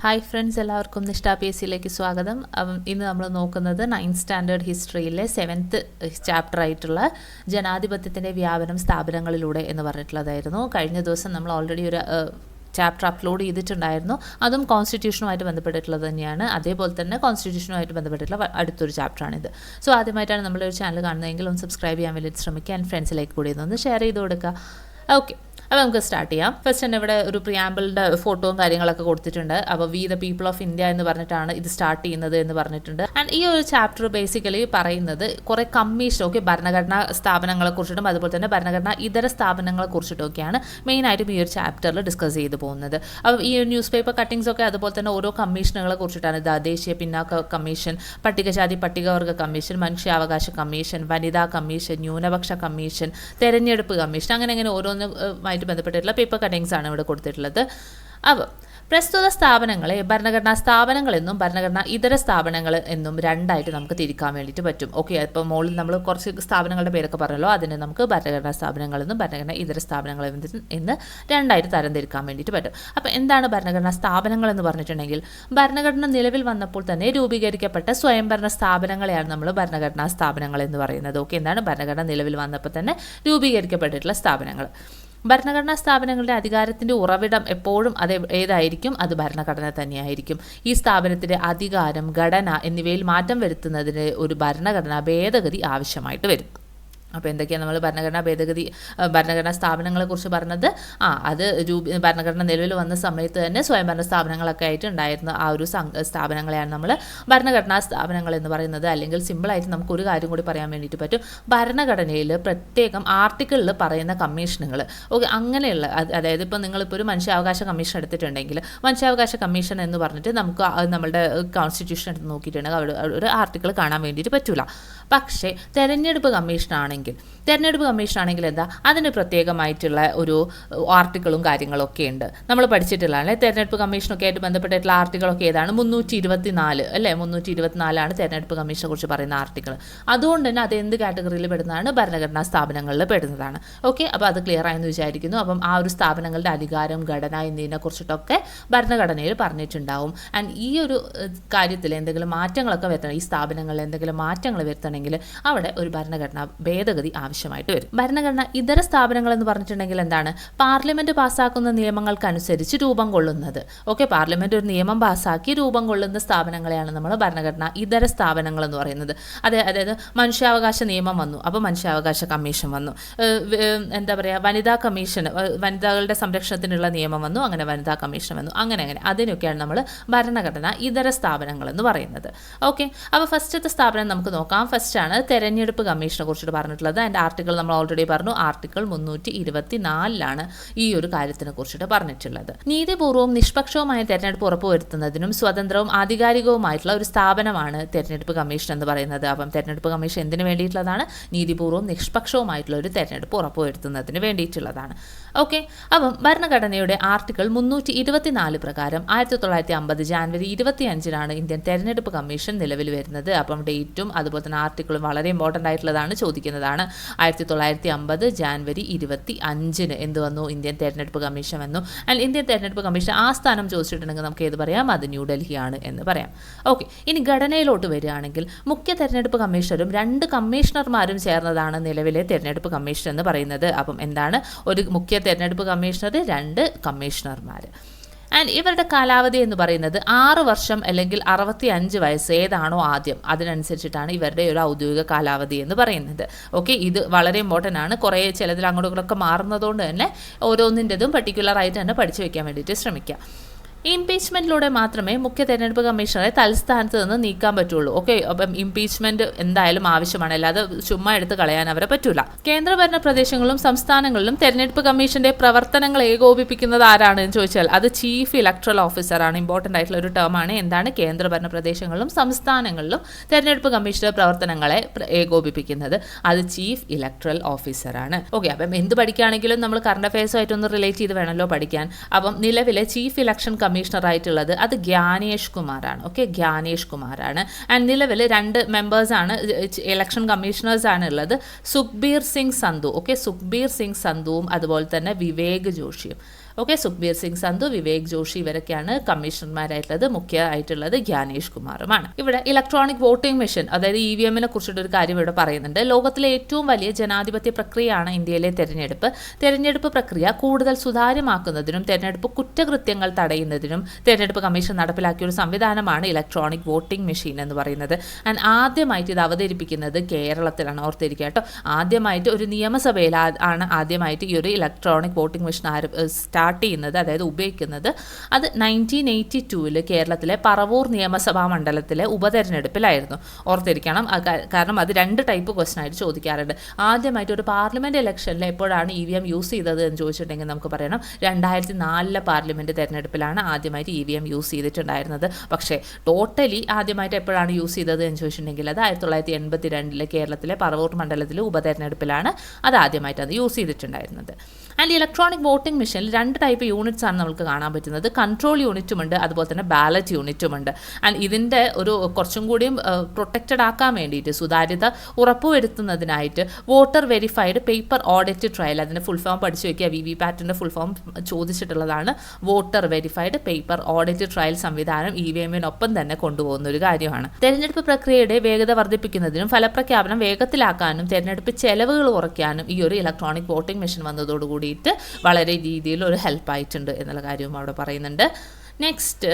Hi friends, എല്ലാവർക്കും നിഷ്ഠ PSCയിലേക്ക് സ്വാഗതം. ഇന്ന് നമ്മൾ നോക്കുന്നത് 9th സ്റ്റാൻഡേർഡ് ഹിസ്റ്ററിയിലെ 7th ചാപ്റ്റർ ആയിട്ടുള്ള ജനാധിപത്യത്തിൻ്റെ വ്യാപനം സ്ഥാപനങ്ങളിലൂടെ എന്ന് പറഞ്ഞിട്ടുള്ളതായിരുന്നു. കഴിഞ്ഞ ദിവസം നമ്മൾ ഓൾറെഡി ഒരു ചാപ്റ്റർ അപ്ലോഡ് ചെയ്തിട്ടുണ്ടായിരുന്നു. അതും കോൺസ്റ്റിറ്റ്യൂഷനുമായിട്ട് ബന്ധപ്പെട്ടിട്ടുള്ളത് തന്നെയാണ്. അതേപോലെ തന്നെ കോൺസ്റ്റിറ്റ്യൂഷനുമായിട്ട് ബന്ധപ്പെട്ടിട്ടുള്ള അടുത്തൊരു ചാപ്റ്ററാണിത്. സോ ആദ്യമായിട്ടാണ് നമ്മളൊരു ചാനൽ കാണുന്നതെങ്കിൽ ഒന്ന് സബ്സ്ക്രൈബ് ചെയ്യാൻ വേണ്ടി ശ്രമിക്കുക. ആൻഡ് ഫ്രണ്ട്സിലേക്ക് കൂടി ഒന്ന് ഷെയർ ചെയ്ത് കൊടുക്കുക. ഓക്കെ, അപ്പോൾ നമുക്ക് സ്റ്റാർട്ട് ചെയ്യാം. ഫസ്റ്റ് തന്നെ ഇവിടെ ഒരു പ്രിയാമ്പിളിൻ്റെ ഫോട്ടോയും കാര്യങ്ങളൊക്കെ കൊടുത്തിട്ടുണ്ട്. അപ്പോൾ we the people of India എന്ന് പറഞ്ഞിട്ടാണ് ഇത് സ്റ്റാർട്ട് ചെയ്യുന്നത് എന്ന് പറഞ്ഞിട്ടുണ്ട്. ആൻഡ് ഈ ഒരു ചാപ്റ്റർ ബേസിക്കലി പറയുന്നത് കുറേ കമ്മീഷൻ, ഓക്കെ, ഭരണഘടനാ സ്ഥാപനങ്ങളെ കുറിച്ചിട്ടും അതുപോലെ തന്നെ ഭരണഘടനാ ഇതര സ്ഥാപനങ്ങളെ കുറിച്ചിട്ടൊക്കെയാണ് മെയിനായിട്ടും ഈ ഒരു ചാപ്റ്ററിൽ ഡിസ്കസ് ചെയ്ത് പോകുന്നത്. അപ്പോൾ ഈ ന്യൂസ് പേപ്പർ കട്ടിങ്സ് ഒക്കെ അതുപോലെ തന്നെ ഓരോ കമ്മീഷനുകളെ കുറിച്ചിട്ടാണ്. ദേശീയ പിന്നാക്ക കമ്മീഷൻ, പട്ടികജാതി പട്ടികവർഗ കമ്മീഷൻ, മനുഷ്യാവകാശ കമ്മീഷൻ, വനിതാ കമ്മീഷൻ, ന്യൂനപക്ഷ കമ്മീഷൻ, തെരഞ്ഞെടുപ്പ് കമ്മീഷൻ, അങ്ങനെ ഓരോന്നുമായി ബന്ധപ്പെട്ടിട്ടുള്ള പേപ്പർ കട്ടിങ്സ് ആണ് ഇവിടെ കൊടുത്തിട്ടുള്ളത്. അപ്പോൾ പ്രസ്തുത സ്ഥാപനങ്ങളെ ഭരണഘടനാ സ്ഥാപനങ്ങളെന്നും ഭരണഘടനാ ഇതര സ്ഥാപനങ്ങൾ എന്നും രണ്ടായിട്ട് നമുക്ക് തിരിക്കാൻ വേണ്ടിയിട്ട് പറ്റും. ഓക്കെ, ഇപ്പോൾ മുകളിൽ നമ്മൾ കുറച്ച് സ്ഥാപനങ്ങളുടെ പേരൊക്കെ പറഞ്ഞല്ലോ, അതിനെ നമുക്ക് ഭരണഘടനാ സ്ഥാപനങ്ങളെന്നും ഭരണഘടനാ ഇതര സ്ഥാപനങ്ങൾ എന്ന് രണ്ടായിട്ട് തരംതിരിക്കാൻ വേണ്ടിയിട്ട് പറ്റും. അപ്പോൾ എന്താണ് ഭരണഘടനാ സ്ഥാപനങ്ങൾ എന്ന് പറഞ്ഞിട്ടുണ്ടെങ്കിൽ, ഭരണഘടന നിലവിൽ വന്നപ്പോൾ തന്നെ രൂപീകരിക്കപ്പെട്ട സ്വയംഭരണ സ്ഥാപനങ്ങളെയാണ് നമ്മൾ ഭരണഘടനാ സ്ഥാപനങ്ങൾ എന്ന് പറയുന്നത്. ഓക്കെ, എന്താണ് ഭരണഘടന നിലവിൽ വന്നപ്പോൾ തന്നെ രൂപീകരിക്കപ്പെട്ടിട്ടുള്ള സ്ഥാപനങ്ങൾ. ഭരണഘടനാ സ്ഥാപനങ്ങളുടെ അധികാരത്തിൻ്റെ ഉറവിടം എപ്പോഴും ഏതായിരിക്കും? അത് ഭരണഘടന തന്നെയായിരിക്കും. ഈ സ്ഥാപനത്തിൻ്റെ അധികാരം, ഘടന എന്നിവയിൽ മാറ്റം വരുത്തുന്നതിന് ഒരു ഭരണഘടനാ ഭേദഗതി ആവശ്യമായിട്ട് വരും. അപ്പോൾ എന്തൊക്കെയാണ് നമ്മൾ ഭരണഘടനാ സ്ഥാപനങ്ങളെക്കുറിച്ച് പറഞ്ഞത്? അത് ഭരണഘടന നിലവിൽ വന്ന സമയത്ത് തന്നെ സ്വയംഭരണ സ്ഥാപനങ്ങളൊക്കെ ആയിട്ട് ഉണ്ടായിരുന്ന ആ ഒരു സ്ഥാപനങ്ങളെയാണ് നമ്മൾ ഭരണഘടനാ സ്ഥാപനങ്ങൾ എന്ന് പറയുന്നത്. അല്ലെങ്കിൽ സിമ്പിളായിട്ട് നമുക്കൊരു കാര്യം കൂടി പറയാൻ വേണ്ടിയിട്ട് പറ്റും. ഭരണഘടനയിൽ പ്രത്യേകം ആർട്ടിക്കിളിൽ പറയുന്ന കമ്മീഷനുകൾ, ഓക്കെ, അങ്ങനെയുള്ള, അതായത് ഇപ്പോൾ നിങ്ങളിപ്പോൾ ഒരു മനുഷ്യാവകാശ കമ്മീഷൻ എടുത്തിട്ടുണ്ടെങ്കിൽ മനുഷ്യാവകാശ കമ്മീഷൻ എന്ന് പറഞ്ഞിട്ട് നമുക്ക് നമ്മളുടെ കോൺസ്റ്റിറ്റ്യൂഷൻ എടുത്ത് നോക്കിയിട്ടുണ്ടെങ്കിൽ അവിടെ ഒരു ആർട്ടിക്കിൾ കാണാൻ വേണ്ടിയിട്ട് പറ്റില്ല. പക്ഷേ തെരഞ്ഞെടുപ്പ് കമ്മീഷനാണെങ്കിൽ എന്താ, അതിന് പ്രത്യേകമായിട്ടുള്ള ഒരു ആർട്ടിക്കിളും കാര്യങ്ങളൊക്കെ ഉണ്ട്. നമ്മൾ പഠിച്ചിട്ടുള്ളതാണ്. തെരഞ്ഞെടുപ്പ് കമ്മീഷനൊക്കെ ആയിട്ട് ബന്ധപ്പെട്ടിട്ടുള്ള ആർട്ടിക്കിളൊക്കെ ഏതാണ്? 324 അല്ലേ? 324 തെരഞ്ഞെടുപ്പ് കമ്മീഷനെ കുറിച്ച് പറയുന്ന ആർട്ടിക്കിൾ. അതുകൊണ്ട് തന്നെ അത് എന്ത് കാറ്റഗറിയിൽ പെടുന്നതാണ്? ഭരണഘടനാ സ്ഥാപനങ്ങളിൽ പെടുന്നതാണ്. ഓക്കെ, അപ്പോൾ അത് ക്ലിയർ ആയെന്ന് വിചാരിക്കുന്നു. അപ്പം ആ ഒരു സ്ഥാപനങ്ങളുടെ അധികാരം, ഘടന എന്നതിനെ കുറിച്ചിട്ടൊക്കെ ഭരണഘടനയിൽ പറഞ്ഞിട്ടുണ്ടാവും. ആൻഡ് ഈ ഒരു കാര്യത്തിൽ എന്തെങ്കിലും മാറ്റങ്ങളൊക്കെ വരുത്തണം, ഈ സ്ഥാപനങ്ങളിൽ എന്തെങ്കിലും മാറ്റങ്ങൾ വരുത്തണമെങ്കിൽ അവിടെ ഒരു ഭരണഘടനാ ഭേദഗതി ആവശ്യമായിട്ട് വരും. ഭരണഘടന ഇതര സ്ഥാപനങ്ങൾ എന്ന് പറഞ്ഞിട്ടുണ്ടെങ്കിൽ എന്താണ്? പാർലമെന്റ് പാസ്സാക്കുന്ന നിയമങ്ങൾക്കനുസരിച്ച് രൂപം കൊള്ളുന്നത്. ഓക്കെ, പാർലമെന്റ് ഒരു നിയമം പാസ്സാക്കി രൂപം കൊള്ളുന്ന സ്ഥാപനങ്ങളെയാണ് നമ്മൾ ഭരണഘടന ഇതര സ്ഥാപനങ്ങൾ എന്ന് പറയുന്നത്. അതായത് മനുഷ്യാവകാശ നിയമം വന്നു, അപ്പോൾ മനുഷ്യാവകാശ കമ്മീഷൻ വന്നു. എന്താ പറയുക, വനിതാ കമ്മീഷൻ, വനിതകളുടെ സംരക്ഷണത്തിനുള്ള നിയമം വന്നു, അങ്ങനെ വനിതാ കമ്മീഷൻ വന്നു, അങ്ങനെ അതിനൊക്കെയാണ് നമ്മൾ ഭരണഘടന ഇതര സ്ഥാപനങ്ങൾ എന്ന് പറയുന്നത്. ഓക്കെ, അപ്പോൾ ഫസ്റ്റത്തെ സ്ഥാപനം നമുക്ക് നോക്കാം. ഫസ്റ്റാണ് തെരഞ്ഞെടുപ്പ് കമ്മീഷനെ കുറിച്ചിട്ട് പറഞ്ഞിട്ടുള്ളത്. അതിൻ്റെ ആർട്ടിക്കിൾ നമ്മൾ ഓൾറെഡി പറഞ്ഞു. ആർട്ടിക്കിൾ 324 ഈ ഒരു കാര്യത്തിനെ കുറിച്ചിട്ട് പറഞ്ഞിട്ടുള്ളത്. നീതിപൂർവ്വവും നിഷ്പക്ഷവുമായ തെരഞ്ഞെടുപ്പ് ഉറപ്പുവരുത്തുന്നതിനും സ്വതന്ത്രവും ആധികാരികവുമായിട്ടുള്ള ഒരു സ്ഥാപനമാണ് തെരഞ്ഞെടുപ്പ് കമ്മീഷൻ എന്ന് പറയുന്നത്. അപ്പം തെരഞ്ഞെടുപ്പ് കമ്മീഷൻ എന്തിനു വേണ്ടിയിട്ടുള്ളതാണ്? നീതിപൂർവ്വവും നിഷ്പക്ഷവുമായിട്ടുള്ള ഒരു തെരഞ്ഞെടുപ്പ് ഉറപ്പുവരുത്തുന്നതിന് വേണ്ടിയിട്ടുള്ളതാണ്. ഓക്കെ, അപ്പം ഭരണഘടനയുടെ ആർട്ടിക്കിൾ 324 പ്രകാരം 1950 ജാനുവരി 25 ഇന്ത്യൻ തെരഞ്ഞെടുപ്പ് കമ്മീഷൻ നിലവിൽ വരുന്നത്. അപ്പം ഡേറ്റും അതുപോലെ തന്നെ ആർട്ടിക്കിളും വളരെ ഇമ്പോർട്ടൻ്റ് ആയിട്ടുള്ളതാണ്, ചോദിക്കുന്നതാണ്. 1950 ജാനുവരി 25 എന്ത് വന്നു? ഇന്ത്യൻ തെരഞ്ഞെടുപ്പ് കമ്മീഷൻ വന്നു. ആൻഡ് ഇന്ത്യൻ തെരഞ്ഞെടുപ്പ് കമ്മീഷൻ ആസ്ഥാനം ചോദിച്ചിട്ടുണ്ടെങ്കിൽ നമുക്ക് ഏത് പറയാം? അത് ന്യൂഡൽഹിയാണ് എന്ന് പറയാം. ഓക്കെ, ഇനി ഘടനയിലോട്ട് വരികയാണെങ്കിൽ മുഖ്യ തെരഞ്ഞെടുപ്പ് കമ്മീഷണറും 2 കമ്മീഷണർമാരും ചേർന്നതാണ് നിലവിലെ തെരഞ്ഞെടുപ്പ് കമ്മീഷൻ എന്ന് പറയുന്നത്. അപ്പം എന്താണ്? ഒരു മുഖ്യ തെരഞ്ഞെടുപ്പ് കമ്മീഷണർ, 2 കമ്മീഷണർമാർ. ആൻഡ് ഇവരുടെ കാലാവധി എന്ന് പറയുന്നത് 6 വർഷം അല്ലെങ്കിൽ 65 വയസ്സ്, ഏതാണോ ആദ്യം അതിനനുസരിച്ചിട്ടാണ് ഇവരുടെ ഒരു ഔദ്യോഗിക കാലാവധി എന്ന് പറയുന്നത്. ഓക്കെ, ഇത് വളരെ ഇമ്പോർട്ടൻ്റ് ആണ്. കുറേ ചിലതിൽ അങ്ങോട്ടൊക്കെ മാറുന്നതുകൊണ്ട് തന്നെ ഓരോന്നിൻ്റെതും പർട്ടിക്കുലറായിട്ട് തന്നെ പഠിച്ചു വയ്ക്കാൻ വേണ്ടിയിട്ട് ശ്രമിക്കുക. ഇംപീച്ച്മെൻറ്റിലൂടെ മാത്രമേ മുഖ്യ തെരഞ്ഞെടുപ്പ് കമ്മീഷണറെ തൽസ്ഥാനത്ത് നിന്ന് നീക്കാൻ പറ്റുള്ളൂ. ഓക്കെ, അപ്പം ഇംപീച്ച്മെൻറ്റ് എന്തായാലും ആവശ്യമാണ്, അല്ലാതെ ചുമ്മാ എടുത്ത് കളയാൻ അവരെ പറ്റൂല. കേന്ദ്രഭരണ പ്രദേശങ്ങളിലും സംസ്ഥാനങ്ങളിലും തെരഞ്ഞെടുപ്പ് കമ്മീഷന്റെ പ്രവർത്തനങ്ങൾ ഏകോപിപ്പിക്കുന്നത് ആരാണ് എന്ന് ചോദിച്ചാൽ അത് ചീഫ് ഇലക്ട്രൽ ഓഫീസറാണ്. ഇമ്പോർട്ടൻ്റ് ആയിട്ടുള്ള ഒരു ടേമാണ്. എന്താണ്? കേന്ദ്രഭരണ പ്രദേശങ്ങളിലും സംസ്ഥാനങ്ങളിലും തെരഞ്ഞെടുപ്പ് കമ്മീഷന്റെ പ്രവർത്തനങ്ങളെ ഏകോപിപ്പിക്കുന്നത് അത് ചീഫ് ഇലക്ട്രൽ ഓഫീസറാണ്. ഓക്കെ, അപ്പം എന്ത് പഠിക്കുകയാണെങ്കിലും നമ്മൾ കറണ്ട് അഫയേഴ്സുമായിട്ടൊന്ന് റിലേറ്റ് ചെയ്ത് വേണമല്ലോ പഠിക്കാൻ. അപ്പം നിലവിലെ ചീഫ് ഇലക്ഷൻ കമ്മീഷണറായിട്ടുള്ളത് അത് ഗ്യാനേഷ് കുമാറാണ്. ഓക്കെ, ഗ്യാനേഷ് കുമാറാണ്. ആൻഡ് നിലവിൽ 2 മെമ്പേഴ്സാണ് ഇലക്ഷൻ കമ്മീഷണേഴ്സാണ് ഉള്ളത്. സുഖ്ബീർ സിംഗ് സന്ധു. ഓക്കെ, സുഖ്ബീർ സിംഗ് സന്ധുവും അതുപോലെ തന്നെ വിവേക് ജോഷിയും. ഓക്കെ, സുഖ്ബീർ സിംഗ് സന്ധു, വിവേക് ജോഷി ഇവരൊക്കെയാണ് കമ്മീഷണർമാരായിട്ടുള്ളത്. മുഖ്യമായിട്ടുള്ളത് ജ്ഞാനേഷ് കുമാറുമാണ്. ഇവിടെ ഇലക്ട്രോണിക് വോട്ടിംഗ് മെഷീൻ, അതായത് EVM കുറിച്ചിട്ടൊരു കാര്യം ഇവിടെ പറയുന്നുണ്ട്. ലോകത്തിലെ ഏറ്റവും വലിയ ജനാധിപത്യ പ്രക്രിയയാണ് ഇന്ത്യയിലെ തെരഞ്ഞെടുപ്പ്. തെരഞ്ഞെടുപ്പ് പ്രക്രിയ കൂടുതൽ സുതാര്യമാക്കുന്നതിനും തെരഞ്ഞെടുപ്പ് കുറ്റകൃത്യങ്ങൾ തടയുന്നതിനും തെരഞ്ഞെടുപ്പ് കമ്മീഷൻ നടപ്പിലാക്കിയ ഒരു സംവിധാനമാണ് ഇലക്ട്രോണിക് വോട്ടിംഗ് മെഷീൻ എന്ന് പറയുന്നത്. ആൻഡ് ആദ്യമായിട്ട് ഇത് അവതരിപ്പിക്കുന്നത് കേരളത്തിലാണ്. ഓർത്തിരിക്കുക കേട്ടോ, ആദ്യമായിട്ട് ഒരു നിയമസഭയിൽ ആണ് ആദ്യമായിട്ട് ഈ ഒരു ഇലക്ട്രോണിക് വോട്ടിംഗ് മെഷീൻ സ്റ്റാർട്ട് ചെയ്യുന്നത്, അതായത് ഉപയോഗിക്കുന്നത്. അത് 1982 കേരളത്തിലെ പറവൂർ നിയമസഭാ മണ്ഡലത്തിലെ ഉപതെരഞ്ഞെടുപ്പിലായിരുന്നു. ഓർത്തിരിക്കണം, കാരണം അത് 2 ടൈപ്പ് ക്വസ്റ്റൻ ആയിട്ട് ചോദിക്കാറുണ്ട്. ആദ്യമായിട്ട് ഒരു പാർലമെന്റ് ഇലക്ഷനിൽ എപ്പോഴാണ് EVM യൂസ് ചെയ്തത് എന്ന് ചോദിച്ചിട്ടുണ്ടെങ്കിൽ നമുക്ക് പറയണം 2004 പാർലമെന്റ് തെരഞ്ഞെടുപ്പിലാണ് ആദ്യമായിട്ട് EVM യൂസ് ചെയ്തിട്ടുണ്ടായിരുന്നത്. പക്ഷേ ടോട്ടലി ആദ്യമായിട്ട് എപ്പോഴാണ് യൂസ് ചെയ്തത് എന്ന് ചോദിച്ചിട്ടുണ്ടെങ്കിൽ അത് 1982 കേരളത്തിലെ പറവൂർ മണ്ഡലത്തിലെ ഉപതെരഞ്ഞെടുപ്പിലാണ് അത് ആദ്യമായിട്ട് അത് യൂസ് ചെയ്തിട്ടുണ്ടായിരുന്നത്. ആൻഡ് ഇലക്ട്രോണിക് വോട്ടിംഗ് മെഷീനിൽ 2 ടൈപ്പ് യൂണിറ്റ്സ് ആണ് നമുക്ക് കാണാൻ പറ്റുന്നത്. കൺട്രോൾ യൂണിറ്റുമുണ്ട്, അതുപോലെ തന്നെ ബാലറ്റ് യൂണിറ്റുമുണ്ട്. ആൻഡ് ഇതിൻ്റെ ഒരു കുറച്ചും കൂടിയും പ്രൊട്ടക്റ്റഡ് ആക്കാൻ വേണ്ടിയിട്ട്, സുതാര്യത ഉറപ്പുവരുത്തുന്നതിനായിട്ട് voter verified paper audit trail, അതിൻ്റെ ഫുൾ ഫോം പഠിച്ചു വയ്ക്കുക. VVPAT ഫുൾ ഫോം ചോദിച്ചിട്ടുള്ളതാണ്. Voter verified paper audit trail സംവിധാനം EVM തന്നെ കൊണ്ടുപോകുന്ന ഒരു കാര്യമാണ്. തെരഞ്ഞെടുപ്പ് പ്രക്രിയയുടെ വേഗത വർദ്ധിപ്പിക്കുന്നതിനും ഫലപ്രഖ്യാപനം വേഗത്തിലാക്കാനും തെരഞ്ഞെടുപ്പ് ചെലവുകൾ കുറയ്ക്കാനും ഈ ഒരു ഇലക്ട്രോണിക് വോട്ടിംഗ് മെഷീൻ വന്നതോടുകൂടിയിട്ട് വളരെ രീതിയിൽ ഒരു ഹെൽപ്പ് ആയിട്ടുണ്ട് എന്നുള്ള കാര്യവും അവിടെ പറയുന്നുണ്ട്. നെക്സ്റ്റ്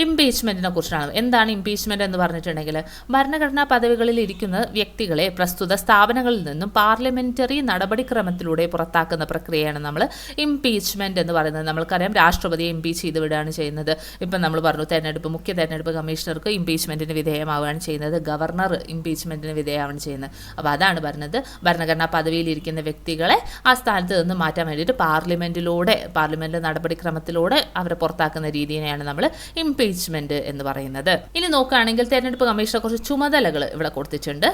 ഇംപീച്ച്മെൻറ്റിനെ കുറിച്ചാണ്. എന്താണ് ഇംപീച്ച്മെൻറ്റ് എന്ന് പറഞ്ഞിട്ടുണ്ടെങ്കിൽ, ഭരണഘടനാ പദവികളിൽ ഇരിക്കുന്ന വ്യക്തികളെ പ്രസ്തുത സ്ഥാപനങ്ങളിൽ നിന്നും പാർലമെൻ്ററി നടപടിക്രമത്തിലൂടെ പുറത്താക്കുന്ന പ്രക്രിയയാണ് നമ്മൾ ഇംപീച്ച്മെൻറ്റ് എന്ന് പറയുന്നത്. നമ്മൾക്കറിയാം, രാഷ്ട്രപതിയെ ഇംപീച്ച് ചെയ്ത് വിടുകയാണ് ചെയ്യുന്നത്. ഇപ്പം നമ്മൾ പറഞ്ഞു, മുഖ്യ തെരഞ്ഞെടുപ്പ് കമ്മീഷണർക്ക് ഇംപീച്ച്മെൻറ്റിന് വിധേയമാവുകയാണ് ചെയ്യുന്നത്, ഗവർണർ ഇംപീച്ച്മെൻറ്റിന് വിധേയമാവുകയാണ് ചെയ്യുന്നത്. അപ്പോൾ അതാണ് പറഞ്ഞത്, ഭരണഘടനാ പദവിയിലിരിക്കുന്ന വ്യക്തികളെ ആ സ്ഥാനത്ത് നിന്ന് മാറ്റാൻ വേണ്ടിയിട്ട് പാർലമെൻറ്റ് നടപടിക്രമത്തിലൂടെ അവരെ പുറത്താക്കുന്ന രീതിയെയാണ് നമ്മൾ ഇംപീച്ച്മെന്റ് എന്ന് പറയുന്നത്. ഇനി നോക്കുകയാണെങ്കിൽ തെരഞ്ഞെടുപ്പ് കമ്മീഷനെ കുറിച്ച് ചുമതലകൾ ഇവിടെ കൊടുത്തിട്ടുണ്ട്.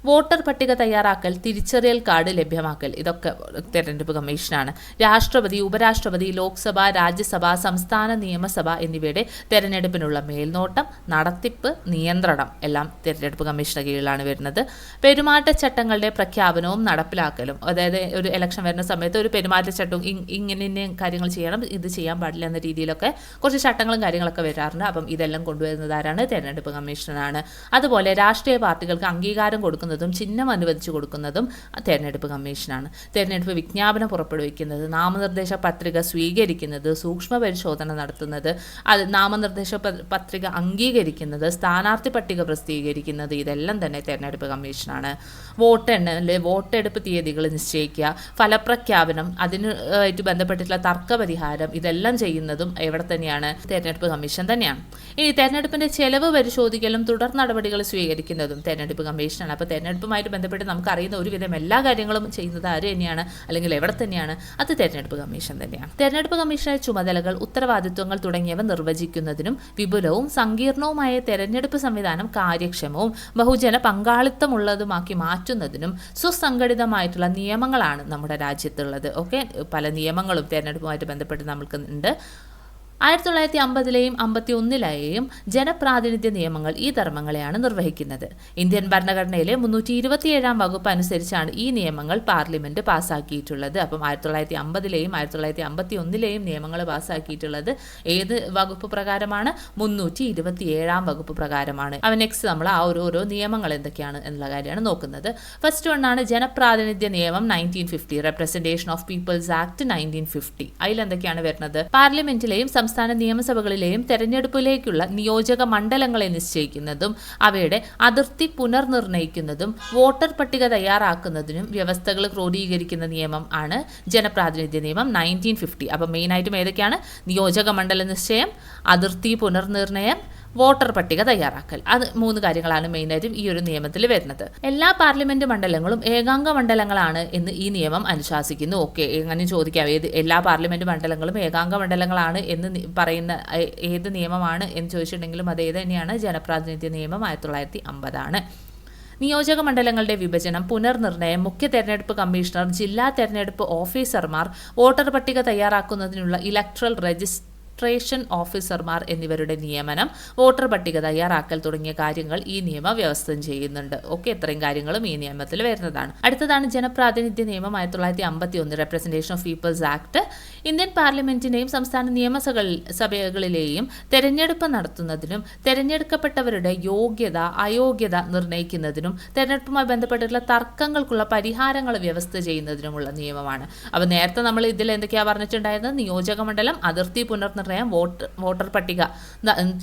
വോട്ടർ പട്ടിക തയ്യാറാക്കൽ, തിരിച്ചറിയൽ കാർഡ് ലഭ്യമാക്കൽ, ഇതൊക്കെ തെരഞ്ഞെടുപ്പ് കമ്മീഷനാണ്. രാഷ്ട്രപതി, ഉപരാഷ്ട്രപതി, ലോക്സഭ, രാജ്യസഭ, സംസ്ഥാന നിയമസഭ എന്നിവയുടെ തെരഞ്ഞെടുപ്പിനുള്ള മേൽനോട്ടം, നടത്തിപ്പ്, നിയന്ത്രണം എല്ലാം തെരഞ്ഞെടുപ്പ് കമ്മീഷന്റെ കീഴിലാണ് വരുന്നത്. പെരുമാറ്റച്ചട്ടങ്ങളുടെ പ്രഖ്യാപനവും നടപ്പിലാക്കലും, അതായത് ഒരു ഇലക്ഷൻ വരുന്ന സമയത്ത് ഒരു പെരുമാറ്റച്ചട്ടവും ഇങ്ങനെ കാര്യങ്ങൾ ചെയ്യണം, ഇത് ചെയ്യാൻ പാടില്ല എന്ന രീതിയിലൊക്കെ കുറച്ച് ചട്ടങ്ങളും കാര്യങ്ങളൊക്കെ വരാറുണ്ട്. അപ്പം ഇതെല്ലാം കൊണ്ടുവരുന്നത് ആരാണ്? തെരഞ്ഞെടുപ്പ് കമ്മീഷനാണ്. അതുപോലെ രാഷ്ട്രീയ പാർട്ടികൾക്ക് അംഗീകാരം കൊടുക്കുന്നത് ചിഹ്നം അനുവദിച്ചു കൊടുക്കുന്നതും തെരഞ്ഞെടുപ്പ് കമ്മീഷനാണ്. തെരഞ്ഞെടുപ്പ് വിജ്ഞാപനം പുറപ്പെടുവിക്കുന്നത്, നാമനിർദ്ദേശ പത്രിക സ്വീകരിക്കുന്നത്, സൂക്ഷ്മ പരിശോധന നടത്തുന്നത്, അത് നാമനിർദ്ദേശ പത്രിക അംഗീകരിക്കുന്നത്, സ്ഥാനാർത്ഥി പട്ടിക പ്രസിദ്ധീകരിക്കുന്നത്, ഇതെല്ലാം തന്നെ തെരഞ്ഞെടുപ്പ് കമ്മീഷനാണ്. വോട്ടെടുപ്പ് തീയതികൾ നിശ്ചയിക്കുക, ഫലപ്രഖ്യാപനം, അതിനായിട്ട് ബന്ധപ്പെട്ടിട്ടുള്ള തർക്കപരിഹാരം, ഇതെല്ലാം ചെയ്യുന്നതും എവിടെ തന്നെയാണ്? തെരഞ്ഞെടുപ്പ് കമ്മീഷൻ തന്നെയാണ്. ഇനി തെരഞ്ഞെടുപ്പിന്റെ ചെലവ് പരിശോധിക്കലും തുടർ നടപടികൾ സ്വീകരിക്കുന്നതും തെരഞ്ഞെടുപ്പ് കമ്മീഷനാണ്. അപ്പോൾ തെരഞ്ഞെടുപ്പുമായിട്ട് ബന്ധപ്പെട്ട് നമുക്കറിയുന്ന ഒരുവിധം എല്ലാ കാര്യങ്ങളും ചെയ്യുന്നത് ആര് തന്നെയാണ്, അല്ലെങ്കിൽ എവിടെ തന്നെയാണ്? അത് തെരഞ്ഞെടുപ്പ് കമ്മീഷൻ തന്നെയാണ്. തെരഞ്ഞെടുപ്പ് കമ്മീഷന്റെ ചുമതലകൾ, ഉത്തരവാദിത്വങ്ങൾ തുടങ്ങിയവ നിർവചിക്കുന്നതിനും വിപുലവും സങ്കീർണവുമായ തെരഞ്ഞെടുപ്പ് സംവിധാനം കാര്യക്ഷമവും ബഹുജന പങ്കാളിത്തമുള്ളതുമാക്കി മാറ്റുന്നതിനും സുസംഘടിതമായിട്ടുള്ള നിയമങ്ങളാണ് നമ്മുടെ രാജ്യത്തുള്ളത്. ഓക്കെ, പല നിയമങ്ങളും തെരഞ്ഞെടുപ്പുമായിട്ട് ബന്ധപ്പെട്ട് നമുക്ക് ഉണ്ട്. 1950 1951 ജനപ്രാതിനിധ്യ നിയമങ്ങൾ ഈ ധർമ്മങ്ങളെയാണ് നിർവഹിക്കുന്നത്. ഇന്ത്യൻ ഭരണഘടനയിലെ 327 വകുപ്പ് അനുസരിച്ചാണ് ഈ നിയമങ്ങൾ പാർലമെന്റ് പാസ്സാക്കിയിട്ടുള്ളത്. അപ്പം 1950 1951 നിയമങ്ങൾ പാസ്സാക്കിയിട്ടുള്ളത് ഏത് വകുപ്പ് പ്രകാരമാണ്? 327 വകുപ്പ് പ്രകാരമാണ്. നെക്സ്റ്റ് നമ്മൾ ആ ഓരോ നിയമങ്ങൾ എന്തൊക്കെയാണ് എന്നുള്ള കാര്യമാണ് നോക്കുന്നത്. ഫസ്റ്റ് വണ്ണാണ് ജനപ്രാതിനിധ്യ നിയമം 1950, റെപ്രസെന്റേഷൻ ഓഫ് പീപ്പിൾസ് ആക്ട് 1950. അതിലെന്തൊക്കെയാണ് വരുന്നത്? പാർലമെന്റിലെയും സംസ്ഥാന നിയമസഭകളിലെയും തെരഞ്ഞെടുപ്പിലേക്കുള്ള നിയോജക മണ്ഡലങ്ങളെ നിശ്ചയിക്കുന്നതും അവയുടെ അതിർത്തി പുനർനിർണയിക്കുന്നതും വോട്ടർ പട്ടിക തയ്യാറാക്കുന്നതിനും വ്യവസ്ഥകൾ ക്രോഡീകരിക്കുന്ന നിയമം ആണ് ജനപ്രാതിനിധ്യ നിയമം 1950. അപ്പം മെയിനായിട്ടും ഏതൊക്കെയാണ്? നിയോജക മണ്ഡല നിശ്ചയം, അതിർത്തി പുനർനിർണയം, വോട്ടർ പട്ടിക തയ്യാറാക്കൽ. അത് 3 കാര്യങ്ങളാണ് മെയിനായിട്ടും ഈ ഒരു നിയമത്തിൽ വരുന്നത്. എല്ലാ പാർലമെന്റ് മണ്ഡലങ്ങളും ഏകാംഗ മണ്ഡലങ്ങളാണ് എന്ന് ഈ നിയമം അനുശാസിക്കുന്നു. ഓക്കെ, എങ്ങനെ ചോദിക്കാം, എല്ലാ പാർലമെന്റ് മണ്ഡലങ്ങളും ഏകാംഗ മണ്ഡലങ്ങളാണ് എന്ന് പറയുന്ന ഏത് നിയമമാണ് എന്ന് ചോദിച്ചിട്ടുണ്ടെങ്കിലും അത് ഏത് തന്നെയാണ്? ജനപ്രാതിനിധ്യ നിയമം 1950 ആണ്. നിയോജക മണ്ഡലങ്ങളുടെ വിഭജനം, പുനർനിർണയം, മുഖ്യ തെരഞ്ഞെടുപ്പ് കമ്മീഷണർ, ജില്ലാ തെരഞ്ഞെടുപ്പ് ഓഫീസർമാർ, വോട്ടർ പട്ടിക തയ്യാറാക്കുന്നതിനുള്ള ഇലക്ട്രൽ രജിസ്ട്രേഷൻ ഓഫീസർമാർ എന്നിവരുടെ നിയമനം, വോട്ടർ പട്ടിക തയ്യാറാക്കൽ തുടങ്ങിയ കാര്യങ്ങൾ ഈ നിയമം വ്യവസ്ഥ ചെയ്യുന്നുണ്ട്. ഓക്കെ, ഇത്രയും കാര്യങ്ങളും ഈ നിയമത്തിൽ വരുന്നതാണ്. അടുത്തതാണ് ജനപ്രാതിനിധ്യ നിയമം 1951, representation of peoples act. Indian പാർലമെന്റിനെയും സംസ്ഥാന നിയമസഭകളിലെയും തെരഞ്ഞെടുപ്പ് നടത്തുന്നതിനും തെരഞ്ഞെടുക്കപ്പെട്ടവരുടെ യോഗ്യത അയോഗ്യത നിർണ്ണയിക്കുന്നതിനും തെരഞ്ഞെടുപ്പുമായി ബന്ധപ്പെട്ടിട്ടുള്ള തർക്കങ്ങൾക്കുള്ള പരിഹാരങ്ങൾ വ്യവസ്ഥ ചെയ്യുന്നതിനുമുള്ള നിയമമാണ്. അപ്പോൾ നേരത്തെ നമ്മൾ ഇതിൽ എന്തൊക്കെയാണ് പറഞ്ഞിട്ടുണ്ടായിരുന്നത്? നിയോജക മണ്ഡലം, അതിർത്തി പുനർനിർണ്ണയം, വോട്ടർ പട്ടിക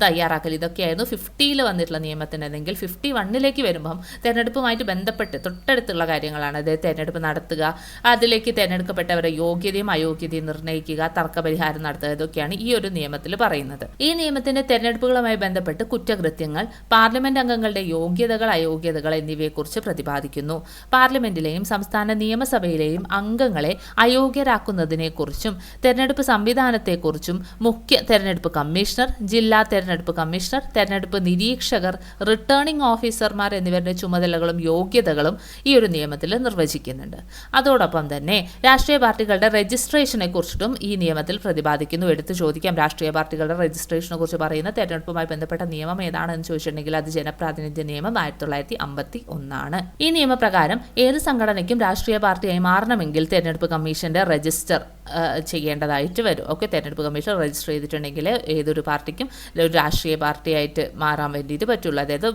തയ്യാറാക്കൽ, ഇതൊക്കെയായിരുന്നു 50 വന്നിട്ടുള്ള നിയമത്തിനെങ്കിൽ 51 വരുമ്പം തെരഞ്ഞെടുപ്പുമായിട്ട് ബന്ധപ്പെട്ട് തൊട്ടടുത്തുള്ള കാര്യങ്ങളാണ്. അതായത് തെരഞ്ഞെടുപ്പ് നടത്തുക, അതിലേക്ക് തെരഞ്ഞെടുക്കപ്പെട്ടവരുടെ യോഗ്യതയും അയോഗ്യതയും നിർണ്ണയിക്കുക, തർക്കപരിഹാരം നടത്തുക, ഇതൊക്കെയാണ് ഈ ഒരു നിയമത്തിൽ പറയുന്നത്. ഈ നിയമത്തിന്റെ തെരഞ്ഞെടുപ്പുകളുമായി ബന്ധപ്പെട്ട് കുറ്റകൃത്യങ്ങൾ, പാർലമെന്റ് അംഗങ്ങളുടെ യോഗ്യതകൾ അയോഗ്യതകൾ എന്നിവയെക്കുറിച്ച് പ്രതിപാദിക്കുന്നു. പാർലമെന്റിലെയും സംസ്ഥാന നിയമസഭയിലെയും അംഗങ്ങളെ അയോഗ്യരാക്കുന്നതിനെക്കുറിച്ചും തെരഞ്ഞെടുപ്പ് സംവിധാനത്തെക്കുറിച്ചും മുഖ്യ തെരഞ്ഞെടുപ്പ് കമ്മീഷണർ, ജില്ലാ തെരഞ്ഞെടുപ്പ് കമ്മീഷണർ, തെരഞ്ഞെടുപ്പ് നിരീക്ഷകർ, റിട്ടേണിംഗ് ഓഫീസർമാർ എന്നിവരുടെ ചുമതലകളും യോഗ്യതകളും ഈ ഒരു നിയമത്തിൽ നിർവചിക്കുന്നുണ്ട്. അതോടൊപ്പം തന്നെ രാഷ്ട്രീയ പാർട്ടികളുടെ രജിസ്ട്രേഷനെ കുറിച്ചിട്ടും ഈ നിയമത്തിൽ പ്രതിപാദിക്കുന്നു. എടുത്തു ചോദിക്കാം, രാഷ്ട്രീയ പാർട്ടികളുടെ രജിസ്ട്രേഷനെ കുറിച്ച് പറയുന്ന തെരഞ്ഞെടുപ്പുമായി ബന്ധപ്പെട്ട നിയമം ഏതാണെന്ന് ചോദിച്ചിട്ടുണ്ടെങ്കിൽ അത് ജനപ്രാതിനിധ്യ നിയമം 1951 ഈ നിയമപ്രകാരം ഏത് സംഘടനയ്ക്കും രാഷ്ട്രീയ പാർട്ടിയായി മാറണമെങ്കിൽ തെരഞ്ഞെടുപ്പ് കമ്മീഷന്റെ രജിസ്റ്റർ ചെയ്യേണ്ടതായിട്ട് വരും. ഓക്കെ, തെരഞ്ഞെടുപ്പ് കമ്മീഷൻ രജിസ്റ്റർ ചെയ്തിട്ടുണ്ടെങ്കിൽ ഏതൊരു പാർട്ടിക്കും ഒരു രാഷ്ട്രീയ പാർട്ടിയായിട്ട് മാറാൻ വേണ്ടിയിട്ട് പറ്റുള്ളൂ, അതായത്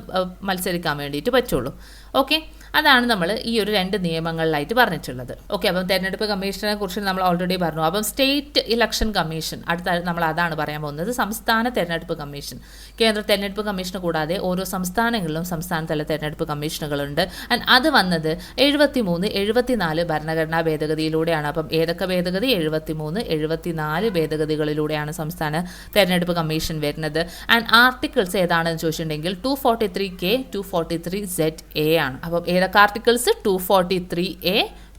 മത്സരിക്കാൻ വേണ്ടിയിട്ട് പറ്റുള്ളൂ. ഓക്കെ, അതാണ് നമ്മൾ ഈ ഒരു 2 നിയമങ്ങളിലായിട്ട് പറഞ്ഞിട്ടുള്ളത്. ഓക്കെ, അപ്പം തെരഞ്ഞെടുപ്പ് കമ്മീഷനെ കുറിച്ച് നമ്മൾ ഓൾറെഡി പറഞ്ഞു. അപ്പം സ്റ്റേറ്റ് ഇലക്ഷൻ കമ്മീഷൻ, അടുത്ത നമ്മൾ അതാണ് പറയാൻ പോകുന്നത്. സംസ്ഥാന തെരഞ്ഞെടുപ്പ് കമ്മീഷൻ, കേന്ദ്ര തെരഞ്ഞെടുപ്പ് കമ്മീഷൻ കൂടാതെ ഓരോ സംസ്ഥാനങ്ങളിലും സംസ്ഥാനതല തെരഞ്ഞെടുപ്പ് കമ്മീഷനുകളുണ്ട്. ആൻഡ് അത് വന്നത് 73, 74 ഭരണഘടനാ ഭേദഗതിയിലൂടെയാണ്. അപ്പം ഏതൊക്കെ ഭേദഗതി? 73, 74 ഭേദഗതികളിലൂടെയാണ് സംസ്ഥാന തെരഞ്ഞെടുപ്പ് കമ്മീഷൻ വരുന്നത്. ആൻഡ് ആർട്ടിക്കിൾസ് ഏതാണെന്ന് ചോദിച്ചിട്ടുണ്ടെങ്കിൽ 243K, 243ZA ആണ്. അപ്പം ഏതൊക്കെ ആർട്ടിക്കിൾസ്? 243A,